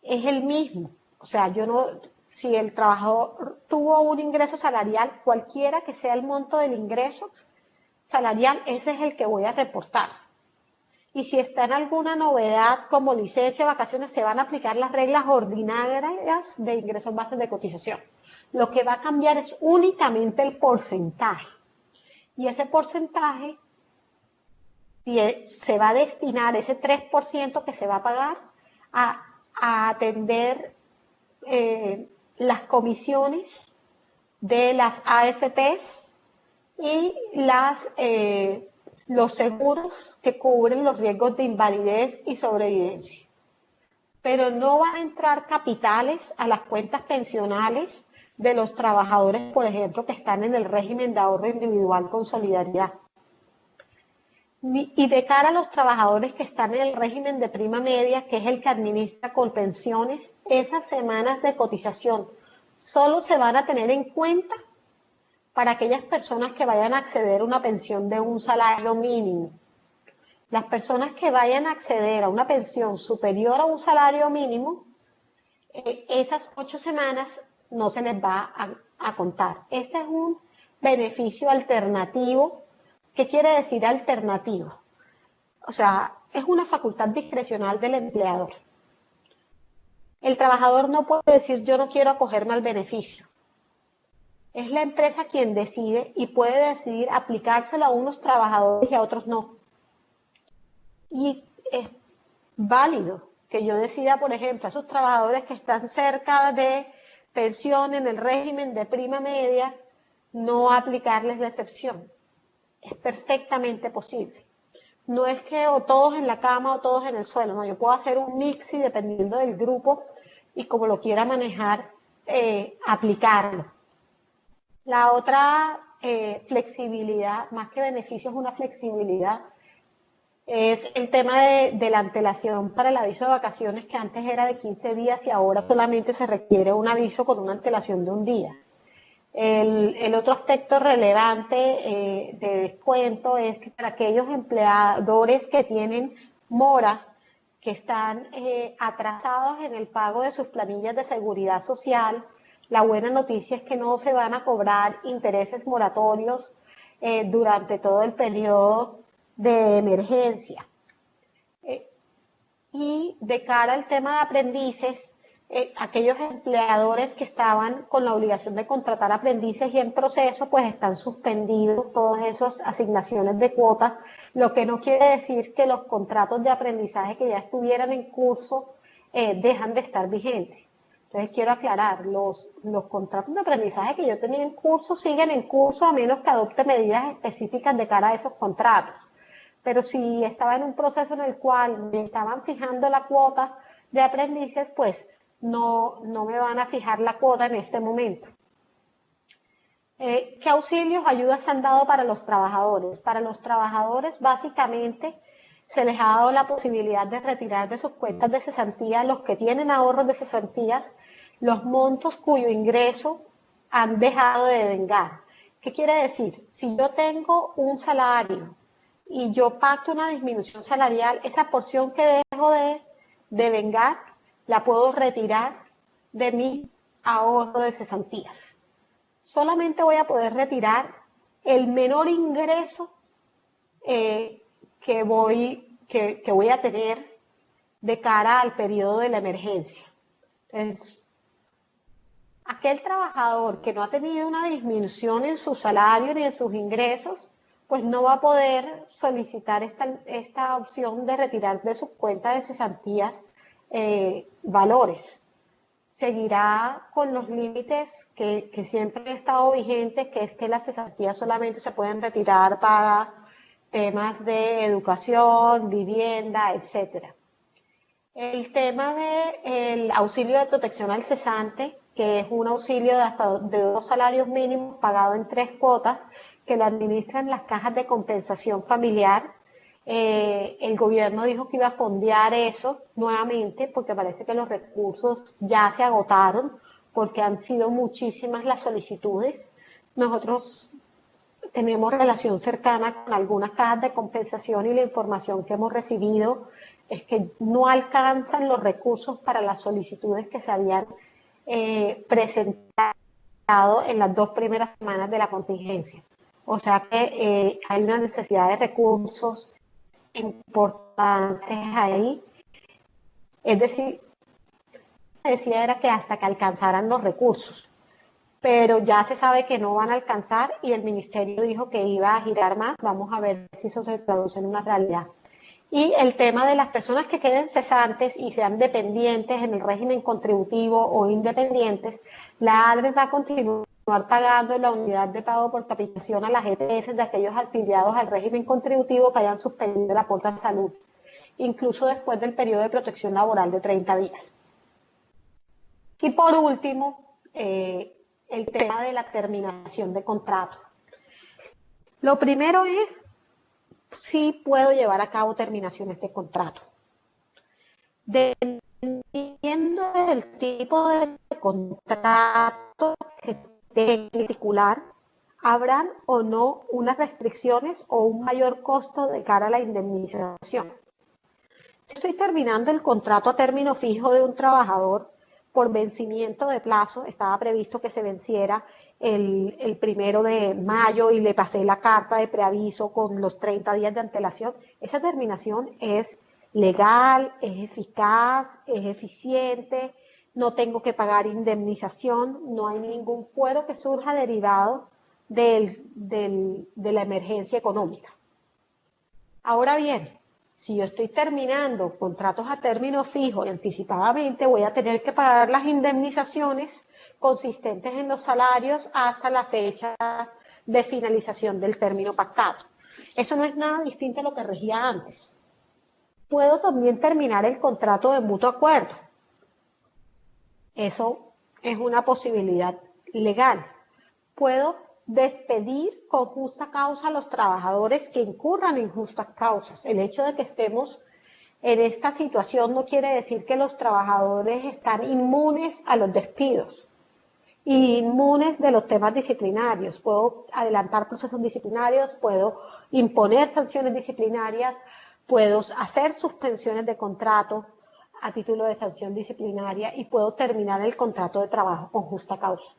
es el mismo. O sea, si el trabajador tuvo un ingreso salarial, cualquiera que sea el monto del ingreso salarial, ese es el que voy a reportar. Y si está en alguna novedad como licencia o vacaciones, se van a aplicar las reglas ordinarias de ingresos bases de cotización. Lo que va a cambiar es únicamente el porcentaje. Y ese porcentaje se va a destinar, ese 3% que se va a pagar, a atender las comisiones de las AFPs y los seguros que cubren los riesgos de invalidez y sobrevivencia. Pero no van a entrar capitales a las cuentas pensionales de los trabajadores, por ejemplo, que están en el régimen de ahorro individual con solidaridad. Y de cara a los trabajadores que están en el régimen de prima media, que es el que administra Colpensiones, esas semanas de cotización solo se van a tener en cuenta para aquellas personas que vayan a acceder a una pensión de un salario mínimo. Las personas que vayan a acceder a una pensión superior a un salario mínimo, esas 8 semanas no se les va a contar. Este es un beneficio alternativo. ¿Qué quiere decir alternativo? O sea, es una facultad discrecional del empleador. El trabajador no puede decir yo no quiero acogerme al beneficio. Es la empresa quien decide y puede decidir aplicárselo a unos trabajadores y a otros no. Y es válido que yo decida, por ejemplo, a esos trabajadores que están cerca de pensión en el régimen de prima media, no aplicarles la excepción. Es perfectamente posible. No es que o todos en la cama o todos en el suelo, no, yo puedo hacer un mix y dependiendo del grupo y como lo quiera manejar, aplicarlo. La otra flexibilidad, más que beneficio, es una flexibilidad, es el tema de la antelación para el aviso de vacaciones, que antes era de 15 días y ahora solamente se requiere un aviso con una antelación de un día. El otro aspecto relevante de descuento es que para aquellos empleadores que tienen mora, que están atrasados en el pago de sus planillas de seguridad social, la buena noticia es que no se van a cobrar intereses moratorios durante todo el periodo de emergencia. Y de cara al tema de aprendices, aquellos empleadores que estaban con la obligación de contratar aprendices y en proceso, pues están suspendidos todas esas asignaciones de cuotas, lo que no quiere decir que los contratos de aprendizaje que ya estuvieran en curso dejan de estar vigentes. Entonces quiero aclarar, los contratos de aprendizaje que yo tenía en curso siguen en curso a menos que adopte medidas específicas de cara a esos contratos. Pero si estaba en un proceso en el cual me estaban fijando la cuota de aprendices, pues no me van a fijar la cuota en este momento. ¿Qué auxilios, ayudas se han dado para los trabajadores? Para los trabajadores, básicamente, se les ha dado la posibilidad de retirar de sus cuentas de cesantía, los que tienen ahorros de cesantías, los montos cuyo ingreso han dejado de devengar. ¿Qué quiere decir? Si yo tengo un salario y yo pacto una disminución salarial, esa porción que dejo de devengar la puedo retirar de mi ahorro de cesantías. Solamente voy a poder retirar el menor ingreso que voy a tener de cara al periodo de la emergencia. Entonces, aquel trabajador que no ha tenido una disminución en su salario ni en sus ingresos, pues no va a poder solicitar esta opción de retirar de su cuenta de cesantías valores. Seguirá con los límites que siempre han estado vigentes, que es que las cesantías solamente se pueden retirar para temas de educación, vivienda, etcétera. El tema del auxilio de protección al cesante, que es un auxilio de hasta de 2 salarios mínimos pagado en 3 cuotas, que lo administran las cajas de compensación familiar. El gobierno dijo que iba a fondear eso nuevamente, porque parece que los recursos ya se agotaron, porque han sido muchísimas las solicitudes. Nosotros tenemos relación cercana con algunas cajas de compensación y la información que hemos recibido es que no alcanzan los recursos para las solicitudes que se habían presentado en las 2 primeras semanas de la contingencia. O sea que hay una necesidad de recursos importantes ahí. Es decir, lo que decía era que hasta que alcanzaran los recursos, pero ya se sabe que no van a alcanzar y el ministerio dijo que iba a girar más. Vamos a ver si eso se traduce en una realidad. Y el tema de las personas que queden cesantes y sean dependientes en el régimen contributivo o independientes, la ADRES va a continuar pagando la unidad de pago por capitación a las EPS de aquellos afiliados al régimen contributivo que hayan suspendido el aporte a salud, incluso después del periodo de protección laboral de 30 días. Y por último, el tema de la terminación de contrato. Lo primero es si puedo llevar a cabo terminaciones de contrato. Dependiendo del tipo de contrato que esté particular, habrán o no unas restricciones o un mayor costo de cara a la indemnización. Si estoy terminando el contrato a término fijo de un trabajador por vencimiento de plazo, estaba previsto que se venciera el 1 de mayo y le pasé la carta de preaviso con los 30 días de antelación, esa terminación es legal, es eficaz, es eficiente, no tengo que pagar indemnización, no hay ningún fuero que surja derivado de la emergencia económica. Ahora bien, si yo estoy terminando contratos a término fijo y anticipadamente voy a tener que pagar las indemnizaciones consistentes en los salarios hasta la fecha de finalización del término pactado. Eso no es nada distinto a lo que regía antes. Puedo también terminar el contrato de mutuo acuerdo. Eso es una posibilidad legal. Puedo despedir con justa causa a los trabajadores que incurran en justas causas. El hecho de que estemos en esta situación no quiere decir que los trabajadores están inmunes a los despidos y inmunes de los temas disciplinarios. Puedo adelantar procesos disciplinarios, puedo imponer sanciones disciplinarias, puedo hacer suspensiones de contrato a título de sanción disciplinaria y puedo terminar el contrato de trabajo con justa causa.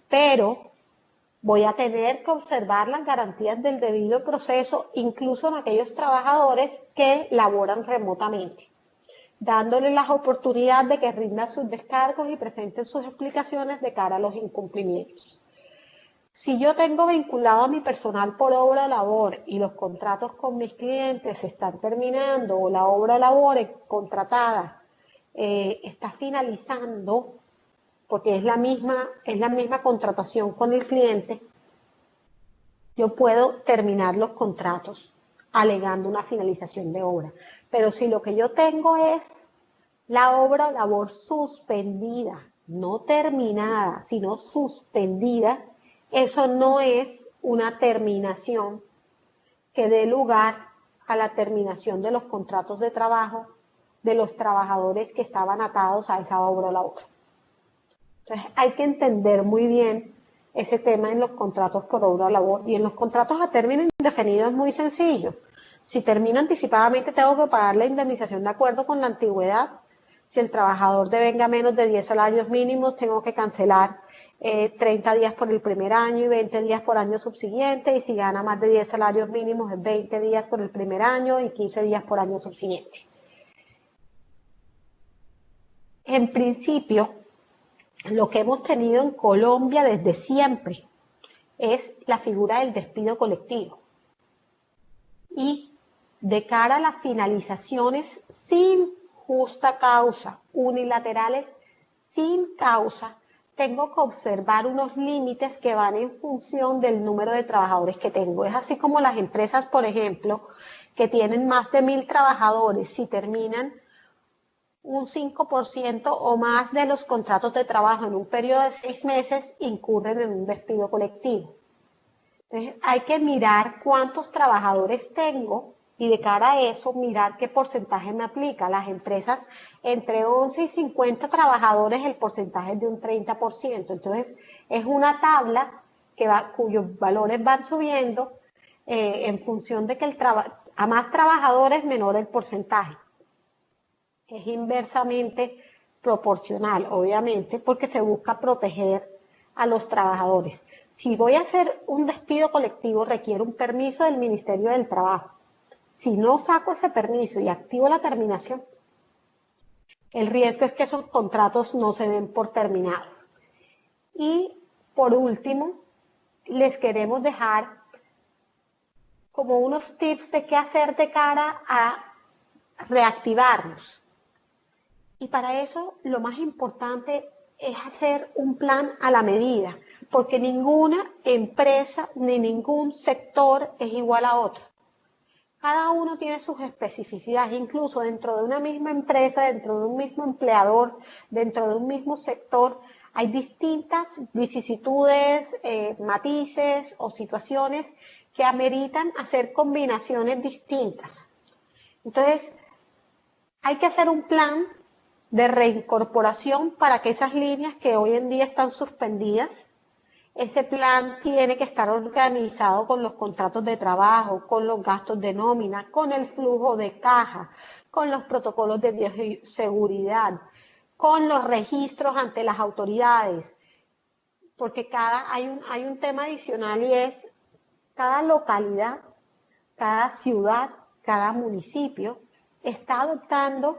Pero voy a tener que observar las garantías del debido proceso, incluso en aquellos trabajadores que laboran remotamente, dándoles las oportunidades de que rindan sus descargos y presenten sus explicaciones de cara a los incumplimientos. Si yo tengo vinculado a mi personal por obra o labor y los contratos con mis clientes se están terminando o la obra o labor contratada está finalizando, porque es la misma contratación con el cliente, yo puedo terminar los contratos alegando una finalización de obra. Pero si lo que yo tengo es la obra o labor suspendida, no terminada, sino suspendida, eso no es una terminación que dé lugar a la terminación de los contratos de trabajo de los trabajadores que estaban atados a esa obra o labor. Entonces hay que entender muy bien ese tema en los contratos por obra o labor. Y en los contratos a término indefinido es muy sencillo. Si termina anticipadamente tengo que pagar la indemnización de acuerdo con la antigüedad. Si el trabajador devenga menos de 10 salarios mínimos, tengo que cancelar 30 días por el primer año y 20 días por año subsiguiente. Y si gana más de 10 salarios mínimos, es 20 días por el primer año y 15 días por año subsiguiente. En principio, lo que hemos tenido en Colombia desde siempre es la figura del despido colectivo. Y de cara a las finalizaciones sin justa causa, unilaterales sin causa, tengo que observar unos límites que van en función del número de trabajadores que tengo. Es así como las empresas, por ejemplo, que tienen más de 1.000 trabajadores, si terminan un 5% o más de los contratos de trabajo en un periodo de 6 meses, incurren en un despido colectivo. Entonces, hay que mirar cuántos trabajadores tengo y de cara a eso mirar qué porcentaje me aplica. Las empresas entre 11 y 50 trabajadores, el porcentaje es de un 30%. Entonces, es una tabla cuyos valores van subiendo en función de que a más trabajadores, menor el porcentaje. Es inversamente proporcional, obviamente, porque se busca proteger a los trabajadores. Si voy a hacer un despido colectivo, requiere un permiso del Ministerio del Trabajo. Si no saco ese permiso y activo la terminación, el riesgo es que esos contratos no se den por terminados. Y por último, les queremos dejar como unos tips de qué hacer de cara a reactivarnos. Y para eso lo más importante es hacer un plan a la medida, porque ninguna empresa ni ningún sector es igual a otro. Cada uno tiene sus especificidades, incluso dentro de una misma empresa, dentro de un mismo empleador, dentro de un mismo sector, hay distintas vicisitudes, matices o situaciones que ameritan hacer combinaciones distintas. Entonces, hay que hacer un plan de reincorporación para que esas líneas que hoy en día están suspendidas, ese plan tiene que estar organizado con los contratos de trabajo, con los gastos de nómina, con el flujo de caja, con los protocolos de bioseguridad, con los registros ante las autoridades, porque hay un tema adicional y es cada localidad, cada ciudad, cada municipio está adoptando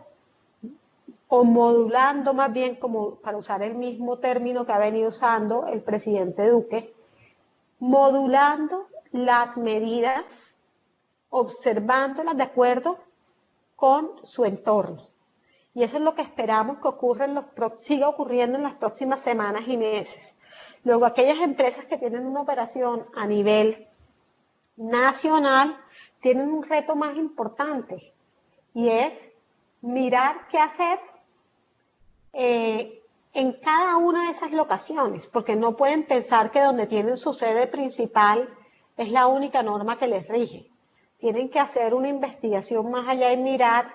o modulando, más bien, como para usar el mismo término que ha venido usando el presidente Duque, modulando las medidas, observándolas de acuerdo con su entorno. Y eso es lo que esperamos que siga ocurriendo en las próximas semanas y meses. Luego, aquellas empresas que tienen una operación a nivel nacional tienen un reto más importante y es mirar qué hacer en cada una de esas locaciones, porque no pueden pensar que donde tienen su sede principal es la única norma que les rige. Tienen que hacer una investigación más allá y mirar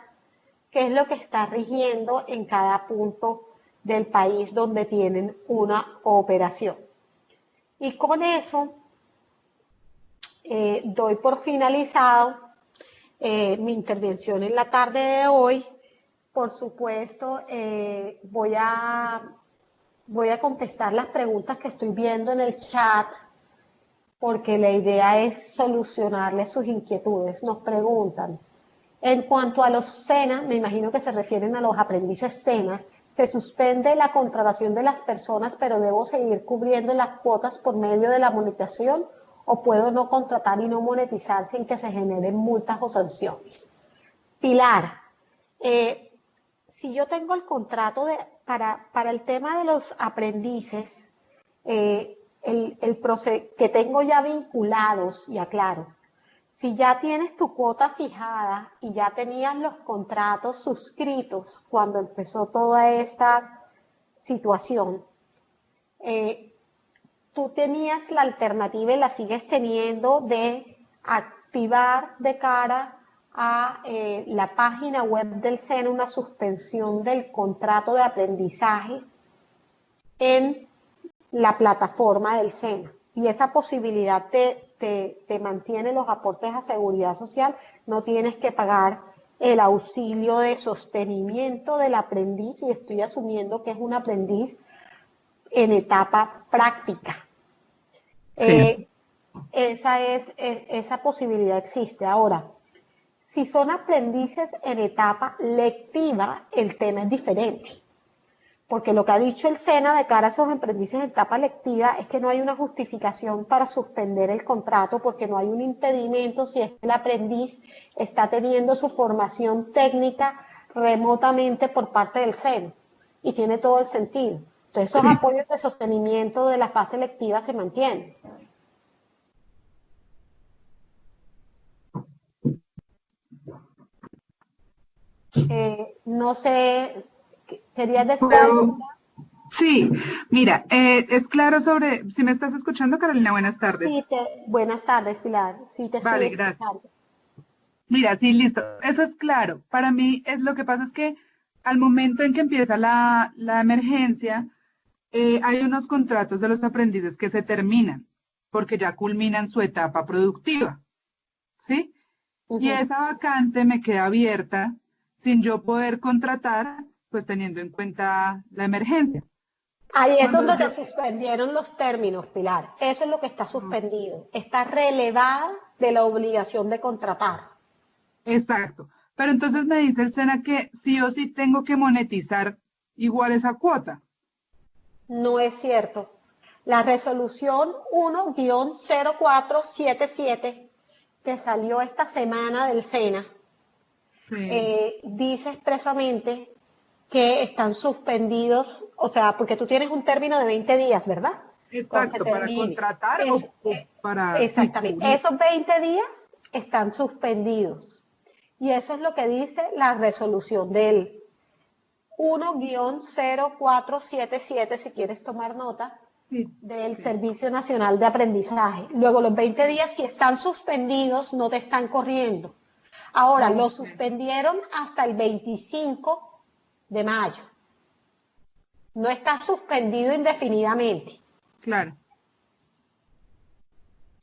qué es lo que está rigiendo en cada punto del país donde tienen una operación. Y con eso doy por finalizado mi intervención en la tarde de hoy. Por supuesto, voy a contestar las preguntas que estoy viendo en el chat, porque la idea es solucionarles sus inquietudes. Nos preguntan, en cuanto a los SENA, me imagino que se refieren a los aprendices SENA, se suspende la contratación de las personas, pero debo seguir cubriendo las cuotas por medio de la monetización, o puedo no contratar y no monetizar sin que se generen multas o sanciones. Pilar, si yo tengo el contrato para el tema de los aprendices, que tengo ya vinculados, y aclaro, si ya tienes tu cuota fijada y ya tenías los contratos suscritos cuando empezó toda esta situación, tú tenías la alternativa y la sigues teniendo de activar de cara a la página web del SENA una suspensión del contrato de aprendizaje en la plataforma del SENA. Y esa posibilidad te mantiene los aportes a seguridad social, no tienes que pagar el auxilio de sostenimiento del aprendiz, y estoy asumiendo que es un aprendiz en etapa práctica. Sí. Esa posibilidad existe. Ahora, si son aprendices en etapa lectiva, el tema es diferente. porque lo que ha dicho el SENA de cara a esos aprendices en etapa lectiva es que no hay una justificación para suspender el contrato porque no hay un impedimento si es que el aprendiz está teniendo su formación técnica remotamente por parte del SENA y tiene todo el sentido. Entonces esos apoyos de sostenimiento de la fase lectiva se mantienen. No sé, ¿querías decir algo? Sí, mira, es claro sobre, si me estás escuchando, Carolina, buenas tardes. Sí, buenas tardes, Pilar. Sí, te estoy Vale, gracias. escuchando. Mira, sí, listo, eso es claro. Para mí, lo que pasa es que al momento en que empieza la emergencia, hay unos contratos de los aprendices que se terminan, porque ya culminan su etapa productiva, ¿sí? Y esa vacante me queda abierta sin yo poder contratar, pues teniendo en cuenta la emergencia. Ahí es Cuando donde yo- se suspendieron los términos, Pilar. Eso es lo que está suspendido. Está relevada de la obligación de contratar. Exacto. Pero entonces me dice el SENA que sí o sí tengo que monetizar igual esa cuota. No es cierto. La resolución 1-0477 que salió esta semana del SENA Sí, dice expresamente que están suspendidos, o sea, porque tú tienes un término de 20 días, ¿verdad? Cuando se exacto, para termine. contratar o para sí, Exactamente. cubrir. Esos 20 días están suspendidos. Y eso es lo que dice la resolución del 1-0477, si quieres tomar nota, Sí, del sí. Servicio Nacional de Aprendizaje. Luego, los 20 días, si están suspendidos, no te están corriendo. Ahora, lo Ok, suspendieron hasta el 25 de mayo. No está suspendido indefinidamente. claro.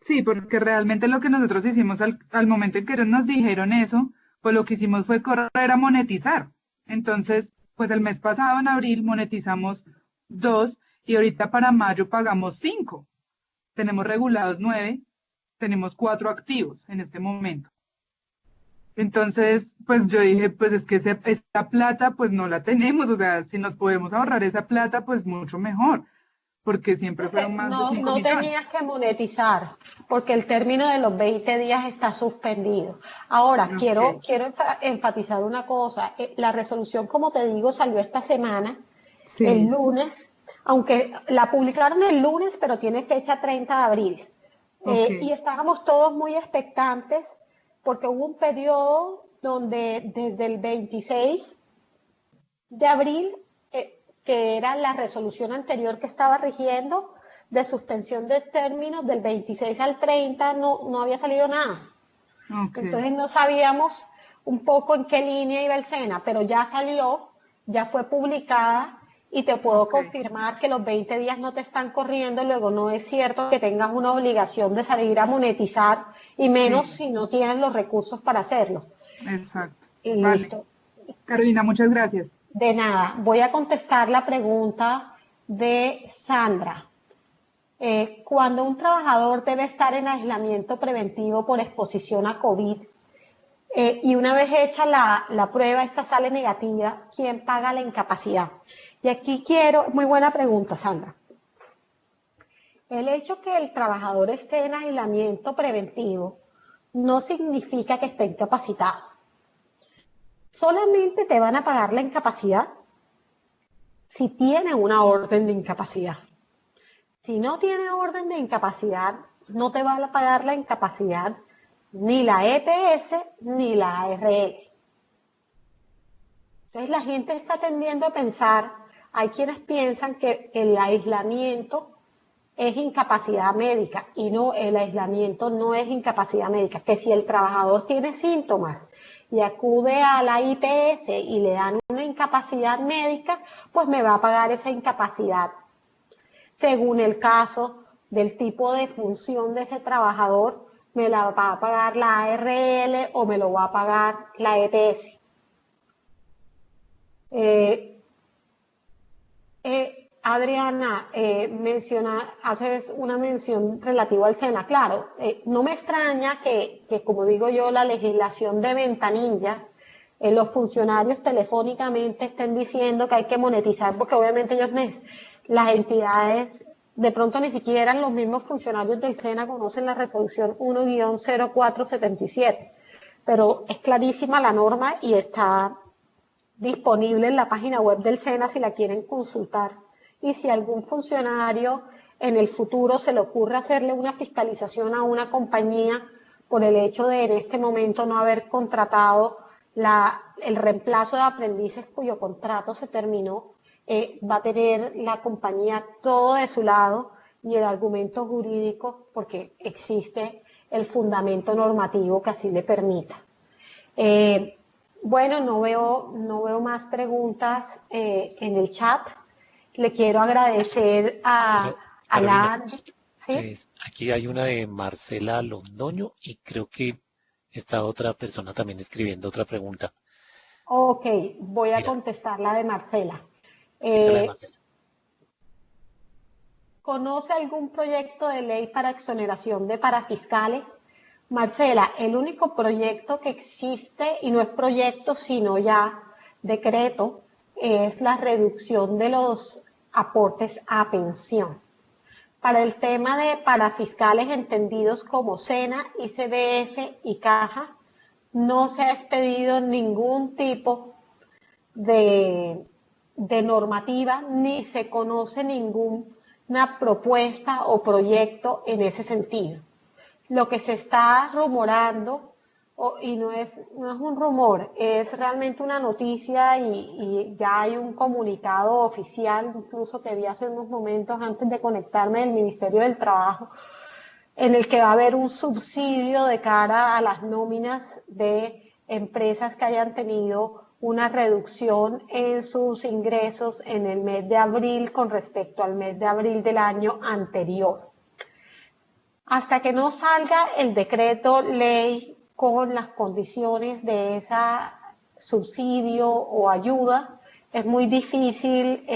Sí, porque realmente lo que nosotros hicimos al momento en que ellos nos dijeron eso, pues lo que hicimos fue correr a monetizar. Entonces, pues el mes pasado, en abril, monetizamos 2 y ahorita para mayo pagamos 5. Tenemos regulados 9, tenemos 4 activos en este momento. Entonces, pues yo dije, pues es que esta plata, pues no la tenemos, o sea, si nos podemos ahorrar esa plata, pues mucho mejor, porque siempre fueron más de No, 5 no millones. tenías que monetizar porque el término de los 20 días está suspendido. Ahora, Ok, quiero enfatizar una cosa. La resolución, como te digo, salió esta semana, el sí, lunes, aunque la publicaron el lunes, pero tiene fecha 30 de abril. ok, Y estábamos todos muy expectantes porque hubo un periodo donde desde el 26 de abril, que era la resolución anterior que estaba rigiendo, de suspensión de términos del 26 al 30, no había salido nada. ok. Entonces no sabíamos un poco en qué línea iba el SENA, pero ya salió, ya fue publicada y te puedo Ok, confirmar que los 20 días no te están corriendo, luego no es cierto que tengas una obligación de salir a monetizar y menos sí, si no tienes los recursos para hacerlo. exacto. Y Vale. listo. Carolina, muchas gracias. De nada, voy a contestar la pregunta de Sandra. Cuando un trabajador debe estar en aislamiento preventivo por exposición a COVID y una vez hecha la prueba, esta sale negativa, ¿quién paga la incapacidad? Y aquí muy buena pregunta, Sandra. El hecho que el trabajador esté en aislamiento preventivo no significa que esté incapacitado. Solamente te van a pagar la incapacidad si tiene una orden de incapacidad. Si no tiene orden de incapacidad, no te va a pagar la incapacidad ni la EPS ni la ARL. Entonces la gente está tendiendo a pensar, hay quienes piensan que el aislamiento es incapacidad médica y no, el aislamiento no es incapacidad médica, que si el trabajador tiene síntomas y acude a la IPS y le dan una incapacidad médica, pues me va a pagar esa incapacidad según el caso del tipo de función de ese trabajador, me la va a pagar la ARL o me lo va a pagar la EPS. Adriana, haces una mención relativa al SENA. Claro, no me extraña que, como digo yo, la legislación de ventanilla los funcionarios telefónicamente estén diciendo que hay que monetizar, porque obviamente las entidades, de pronto ni siquiera los mismos funcionarios del SENA conocen la resolución 1-0477, pero es clarísima la norma y está disponible en la página web del SENA si la quieren consultar. Y si algún funcionario en el futuro se le ocurre hacerle una fiscalización a una compañía por el hecho de en este momento no haber contratado el reemplazo de aprendices cuyo contrato se terminó, va a tener la compañía todo de su lado y el argumento jurídico porque existe el fundamento normativo que así le permita. Bueno, no veo más preguntas en el chat. Le quiero agradecer a Carolina, ¿sí? aquí hay una de Marcela Londoño y creo que esta otra persona también escribiendo otra pregunta. Ok, voy a Mira, contestar la de Marcela. aquí está la de Marcela. ¿Conoce algún proyecto de ley para exoneración de parafiscales? Marcela, el único proyecto que existe, y no es proyecto sino ya decreto, es la reducción de los aportes a pensión. Para el tema de parafiscales entendidos como SENA, ICBF y Caja, no se ha expedido ningún tipo de normativa ni se conoce ninguna propuesta o proyecto en ese sentido. Lo que se está rumorando, y no es un rumor, es realmente una noticia y ya hay un comunicado oficial, incluso que vi hace unos momentos antes de conectarme del Ministerio del Trabajo, en el que va a haber un subsidio de cara a las nóminas de empresas que hayan tenido una reducción en sus ingresos en el mes de abril con respecto al mes de abril del año anterior. Hasta que no salga el decreto ley con las condiciones de ese subsidio o ayuda, es muy difícil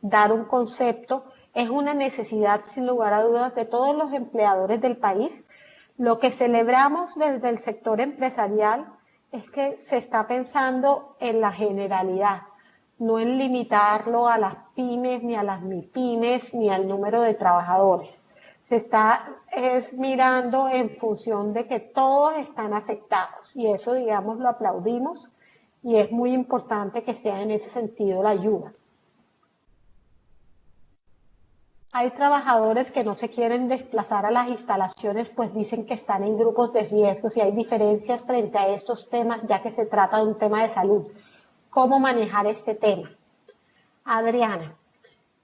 dar un concepto. Es una necesidad, sin lugar a dudas, de todos los empleadores del país. Lo que celebramos desde el sector empresarial es que se está pensando en la generalidad, no en limitarlo a las pymes, ni a las mipymes, ni al número de trabajadores. Se está mirando en función de que todos están afectados y eso, digamos, lo aplaudimos y es muy importante que sea en ese sentido la ayuda. Hay trabajadores que no se quieren desplazar a las instalaciones, pues dicen que están en grupos de riesgo y hay diferencias frente a estos temas, ya que se trata de un tema de salud. ¿Cómo manejar este tema? Adriana,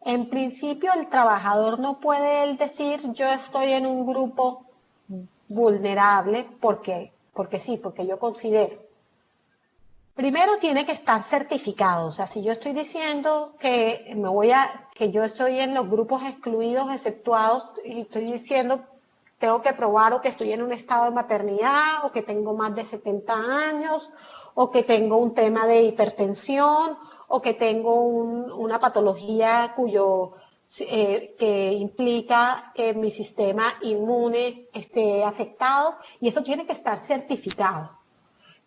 en principio el trabajador no puede él decir yo estoy en un grupo vulnerable porque sí, porque yo considero. Primero tiene que estar certificado, o sea, si yo estoy diciendo que que yo estoy en los grupos excluidos, exceptuados, y estoy diciendo, tengo que probar o que estoy en un estado de maternidad, o que tengo más de 70 años, o que tengo un tema de hipertensión, o que tengo una patología que implica que mi sistema inmune esté afectado, y eso tiene que estar certificado.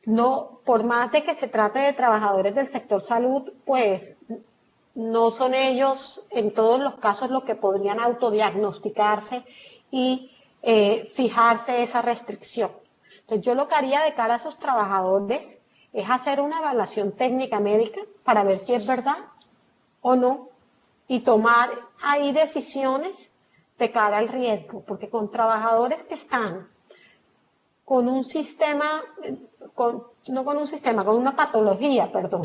No, por más de que se trate de trabajadores del sector salud, pues no son ellos en todos los casos los que podrían autodiagnosticarse y fijarse esa restricción. Entonces yo lo que haría de cara a esos trabajadores es hacer una evaluación técnica médica para ver si es verdad o no y tomar ahí decisiones de cara al riesgo, porque con trabajadores que están con un sistema, con una patología, perdón,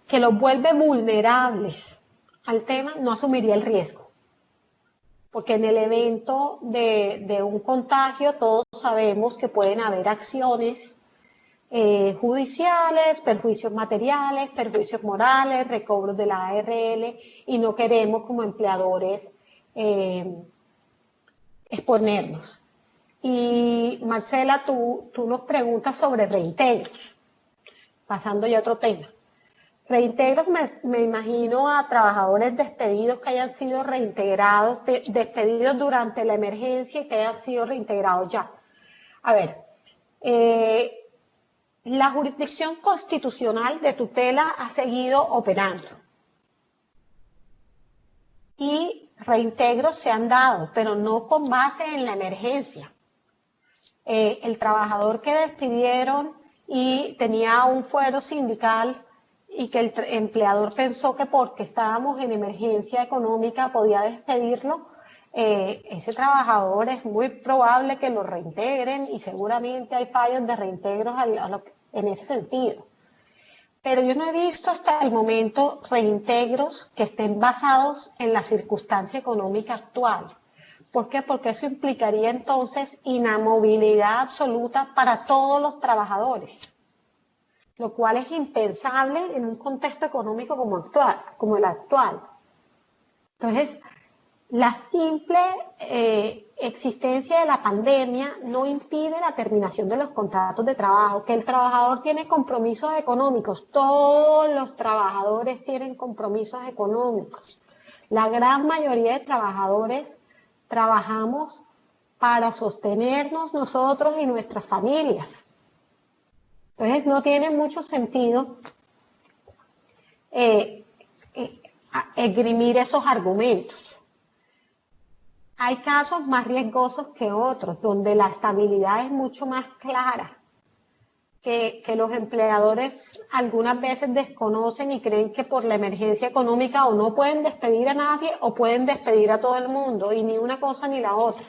que los vuelve vulnerables al tema, no asumiría el riesgo. Porque en el evento de un contagio todos sabemos que pueden haber acciones judiciales, perjuicios materiales, perjuicios morales, recobros de la ARL, y no queremos como empleadores exponernos. Y Marcela, tú nos preguntas sobre reintegros, pasando ya a otro tema. Reintegros me imagino a trabajadores despedidos que hayan sido reintegrados, despedidos durante la emergencia y que hayan sido reintegrados ya. A ver, la jurisdicción constitucional de tutela ha seguido operando y reintegros se han dado, pero no con base en la emergencia. El trabajador que despidieron y tenía un fuero sindical y que el empleador pensó que porque estábamos en emergencia económica podía despedirlo, ese trabajador es muy probable que lo reintegren y seguramente hay fallos de reintegros en ese sentido. Pero yo no he visto hasta el momento reintegros que estén basados en la circunstancia económica actual. ¿Por qué? Porque eso implicaría entonces inamovilidad absoluta para todos los trabajadores, lo cual es impensable en un contexto económico como el actual. Entonces, la simple existencia de la pandemia no impide la terminación de los contratos de trabajo, que el trabajador tiene compromisos económicos, todos los trabajadores tienen compromisos económicos. La gran mayoría de trabajadores trabajamos para sostenernos nosotros y nuestras familias. Entonces no tiene mucho sentido esgrimir esos argumentos. Hay casos más riesgosos que otros, donde la estabilidad es mucho más clara, que los empleadores algunas veces desconocen y creen que por la emergencia económica o no pueden despedir a nadie o pueden despedir a todo el mundo, y ni una cosa ni la otra.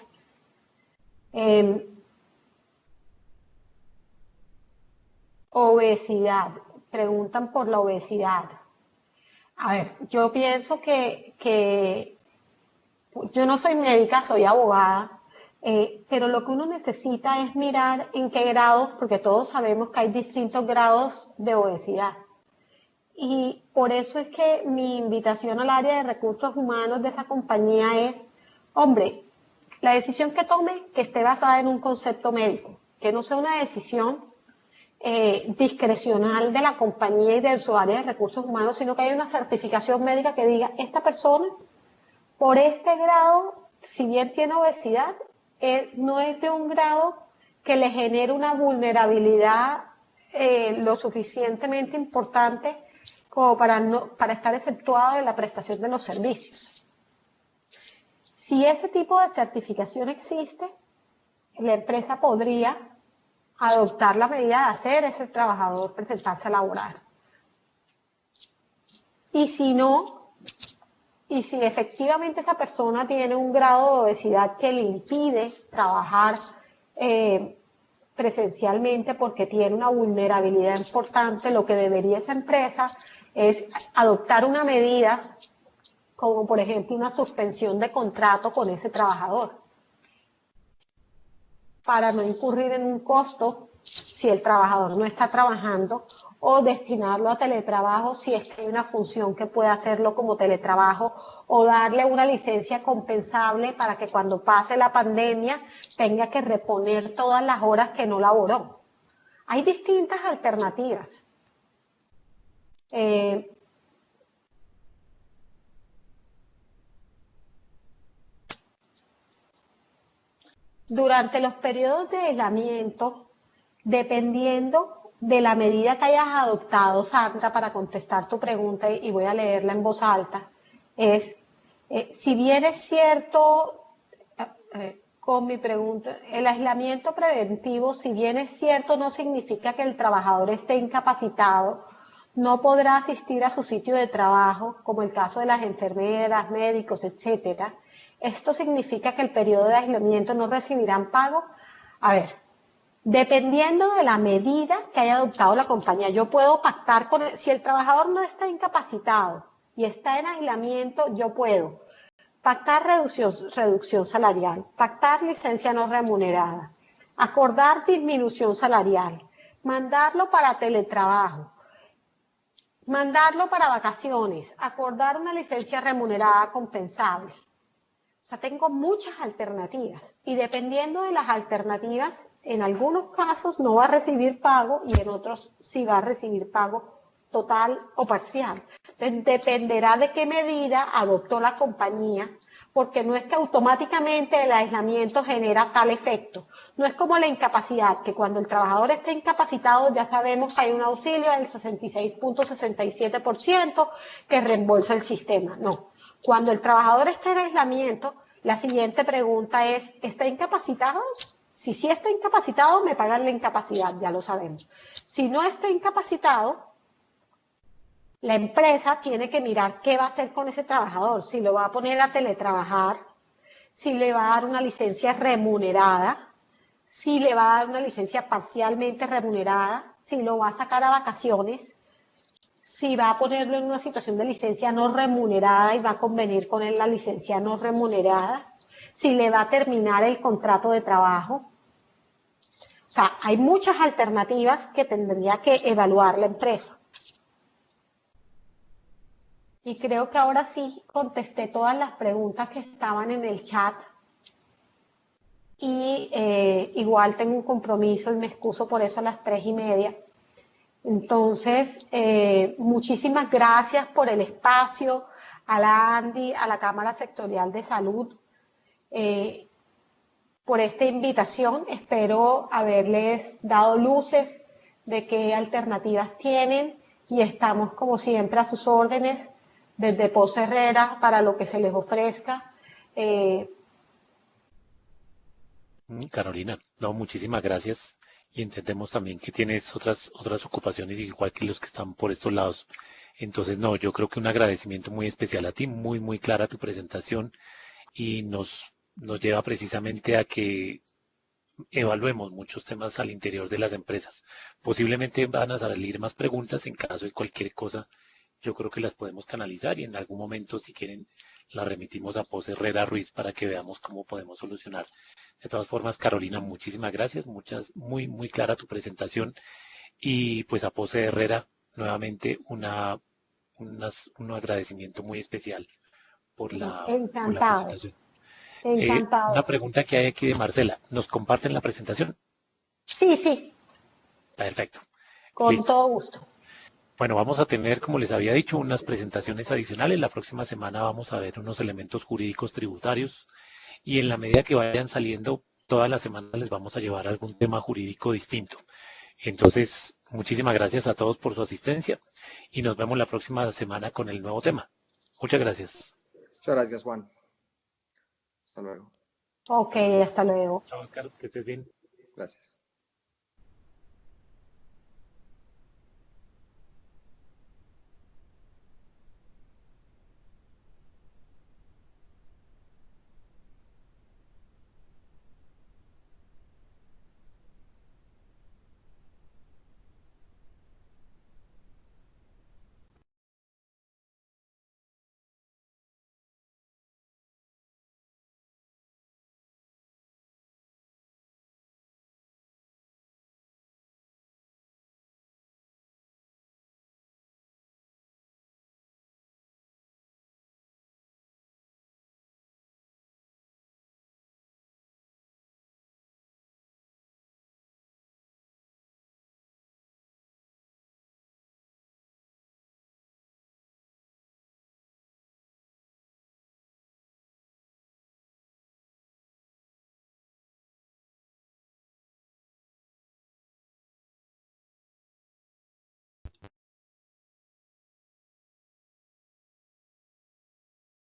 Obesidad, preguntan por la obesidad. A ver, yo pienso que yo no soy médica, soy abogada, pero lo que uno necesita es mirar en qué grados, porque todos sabemos que hay distintos grados de obesidad. Y por eso es que mi invitación al área de recursos humanos de esa compañía es, hombre, la decisión que tome, que esté basada en un concepto médico, que no sea una decisión discrecional de la compañía y de su área de recursos humanos, sino que haya una certificación médica que diga, esta persona, por este grado, si bien tiene obesidad, no es de un grado que le genere una vulnerabilidad lo suficientemente importante como para estar exceptuado de la prestación de los servicios. Si ese tipo de certificación existe, la empresa podría adoptar la medida de hacer ese trabajador presentarse a laborar. Y si no, y si efectivamente esa persona tiene un grado de obesidad que le impide trabajar presencialmente porque tiene una vulnerabilidad importante, lo que debería esa empresa es adoptar una medida como por ejemplo una suspensión de contrato con ese trabajador para no incurrir en un costo si el trabajador no está trabajando, o destinarlo a teletrabajo si es que hay una función que pueda hacerlo como teletrabajo, o darle una licencia compensable para que cuando pase la pandemia tenga que reponer todas las horas que no laboró. Hay distintas alternativas. Durante los periodos de aislamiento, dependiendo de la medida que hayas adoptado, Sandra, para contestar tu pregunta, y voy a leerla en voz alta, es, si bien es cierto, con mi pregunta, el aislamiento preventivo, si bien es cierto, no significa que el trabajador esté incapacitado, no podrá asistir a su sitio de trabajo, como el caso de las enfermeras, médicos, etcétera. Esto significa que el periodo de aislamiento no recibirán pago. A ver, dependiendo de la medida que haya adoptado la compañía, yo puedo pactar con si el trabajador no está incapacitado y está en aislamiento, yo puedo pactar reducción salarial, pactar licencia no remunerada, acordar disminución salarial, mandarlo para teletrabajo, mandarlo para vacaciones, acordar una licencia remunerada compensable. O sea, tengo muchas alternativas y dependiendo de las alternativas, en algunos casos no va a recibir pago y en otros sí va a recibir pago total o parcial. Entonces, dependerá de qué medida adoptó la compañía, porque no es que automáticamente el aislamiento genera tal efecto. No es como la incapacidad, que cuando el trabajador está incapacitado ya sabemos que hay un auxilio del 66.67% que reembolsa el sistema. No, cuando el trabajador está en aislamiento, la siguiente pregunta es, ¿está incapacitado? Si sí está incapacitado, me pagan la incapacidad, ya lo sabemos. Si no está incapacitado, la empresa tiene que mirar qué va a hacer con ese trabajador, si lo va a poner a teletrabajar, si le va a dar una licencia remunerada, si le va a dar una licencia parcialmente remunerada, si lo va a sacar a vacaciones, si va a ponerlo en una situación de licencia no remunerada y va a convenir con él la licencia no remunerada, si le va a terminar el contrato de trabajo. O sea, hay muchas alternativas que tendría que evaluar la empresa. Y creo que ahora sí contesté todas las preguntas que estaban en el chat. Y igual tengo un compromiso y me excuso por eso a las 3:30. Entonces, muchísimas gracias por el espacio, a la ANDI, a la Cámara Sectorial de Salud, por esta invitación. Espero haberles dado luces de qué alternativas tienen y estamos como siempre a sus órdenes desde Pose Herrera para lo que se les ofrezca. Carolina, no, muchísimas gracias. Y entendemos también que tienes otras ocupaciones igual que los que están por estos lados. Entonces, no, yo creo que un agradecimiento muy especial a ti, muy, muy clara tu presentación y nos lleva precisamente a que evaluemos muchos temas al interior de las empresas. Posiblemente van a salir más preguntas en caso de cualquier cosa. Yo creo que las podemos canalizar y en algún momento, si quieren, las remitimos a Pose Herrera Ruiz para que veamos cómo podemos solucionar. De todas formas, Carolina, muchísimas gracias. Muy, muy clara tu presentación. Y pues a Pose Herrera, nuevamente, un agradecimiento muy especial por la Encantados, presentación. Una encantados. pregunta que hay aquí de Marcela. ¿Nos comparten la presentación? Sí, sí, Perfecto. con Listo. todo gusto. Bueno, vamos a tener, como les había dicho, unas presentaciones adicionales. La próxima semana vamos a ver unos elementos jurídicos tributarios y en la medida que vayan saliendo, todas las semanas les vamos a llevar algún tema jurídico distinto. Entonces, muchísimas gracias a todos por su asistencia y nos vemos la próxima semana con el nuevo tema. Muchas gracias. Muchas gracias, Juan. Hasta luego. Ok, hasta luego. Chao, Oscar, que estés bien. Gracias.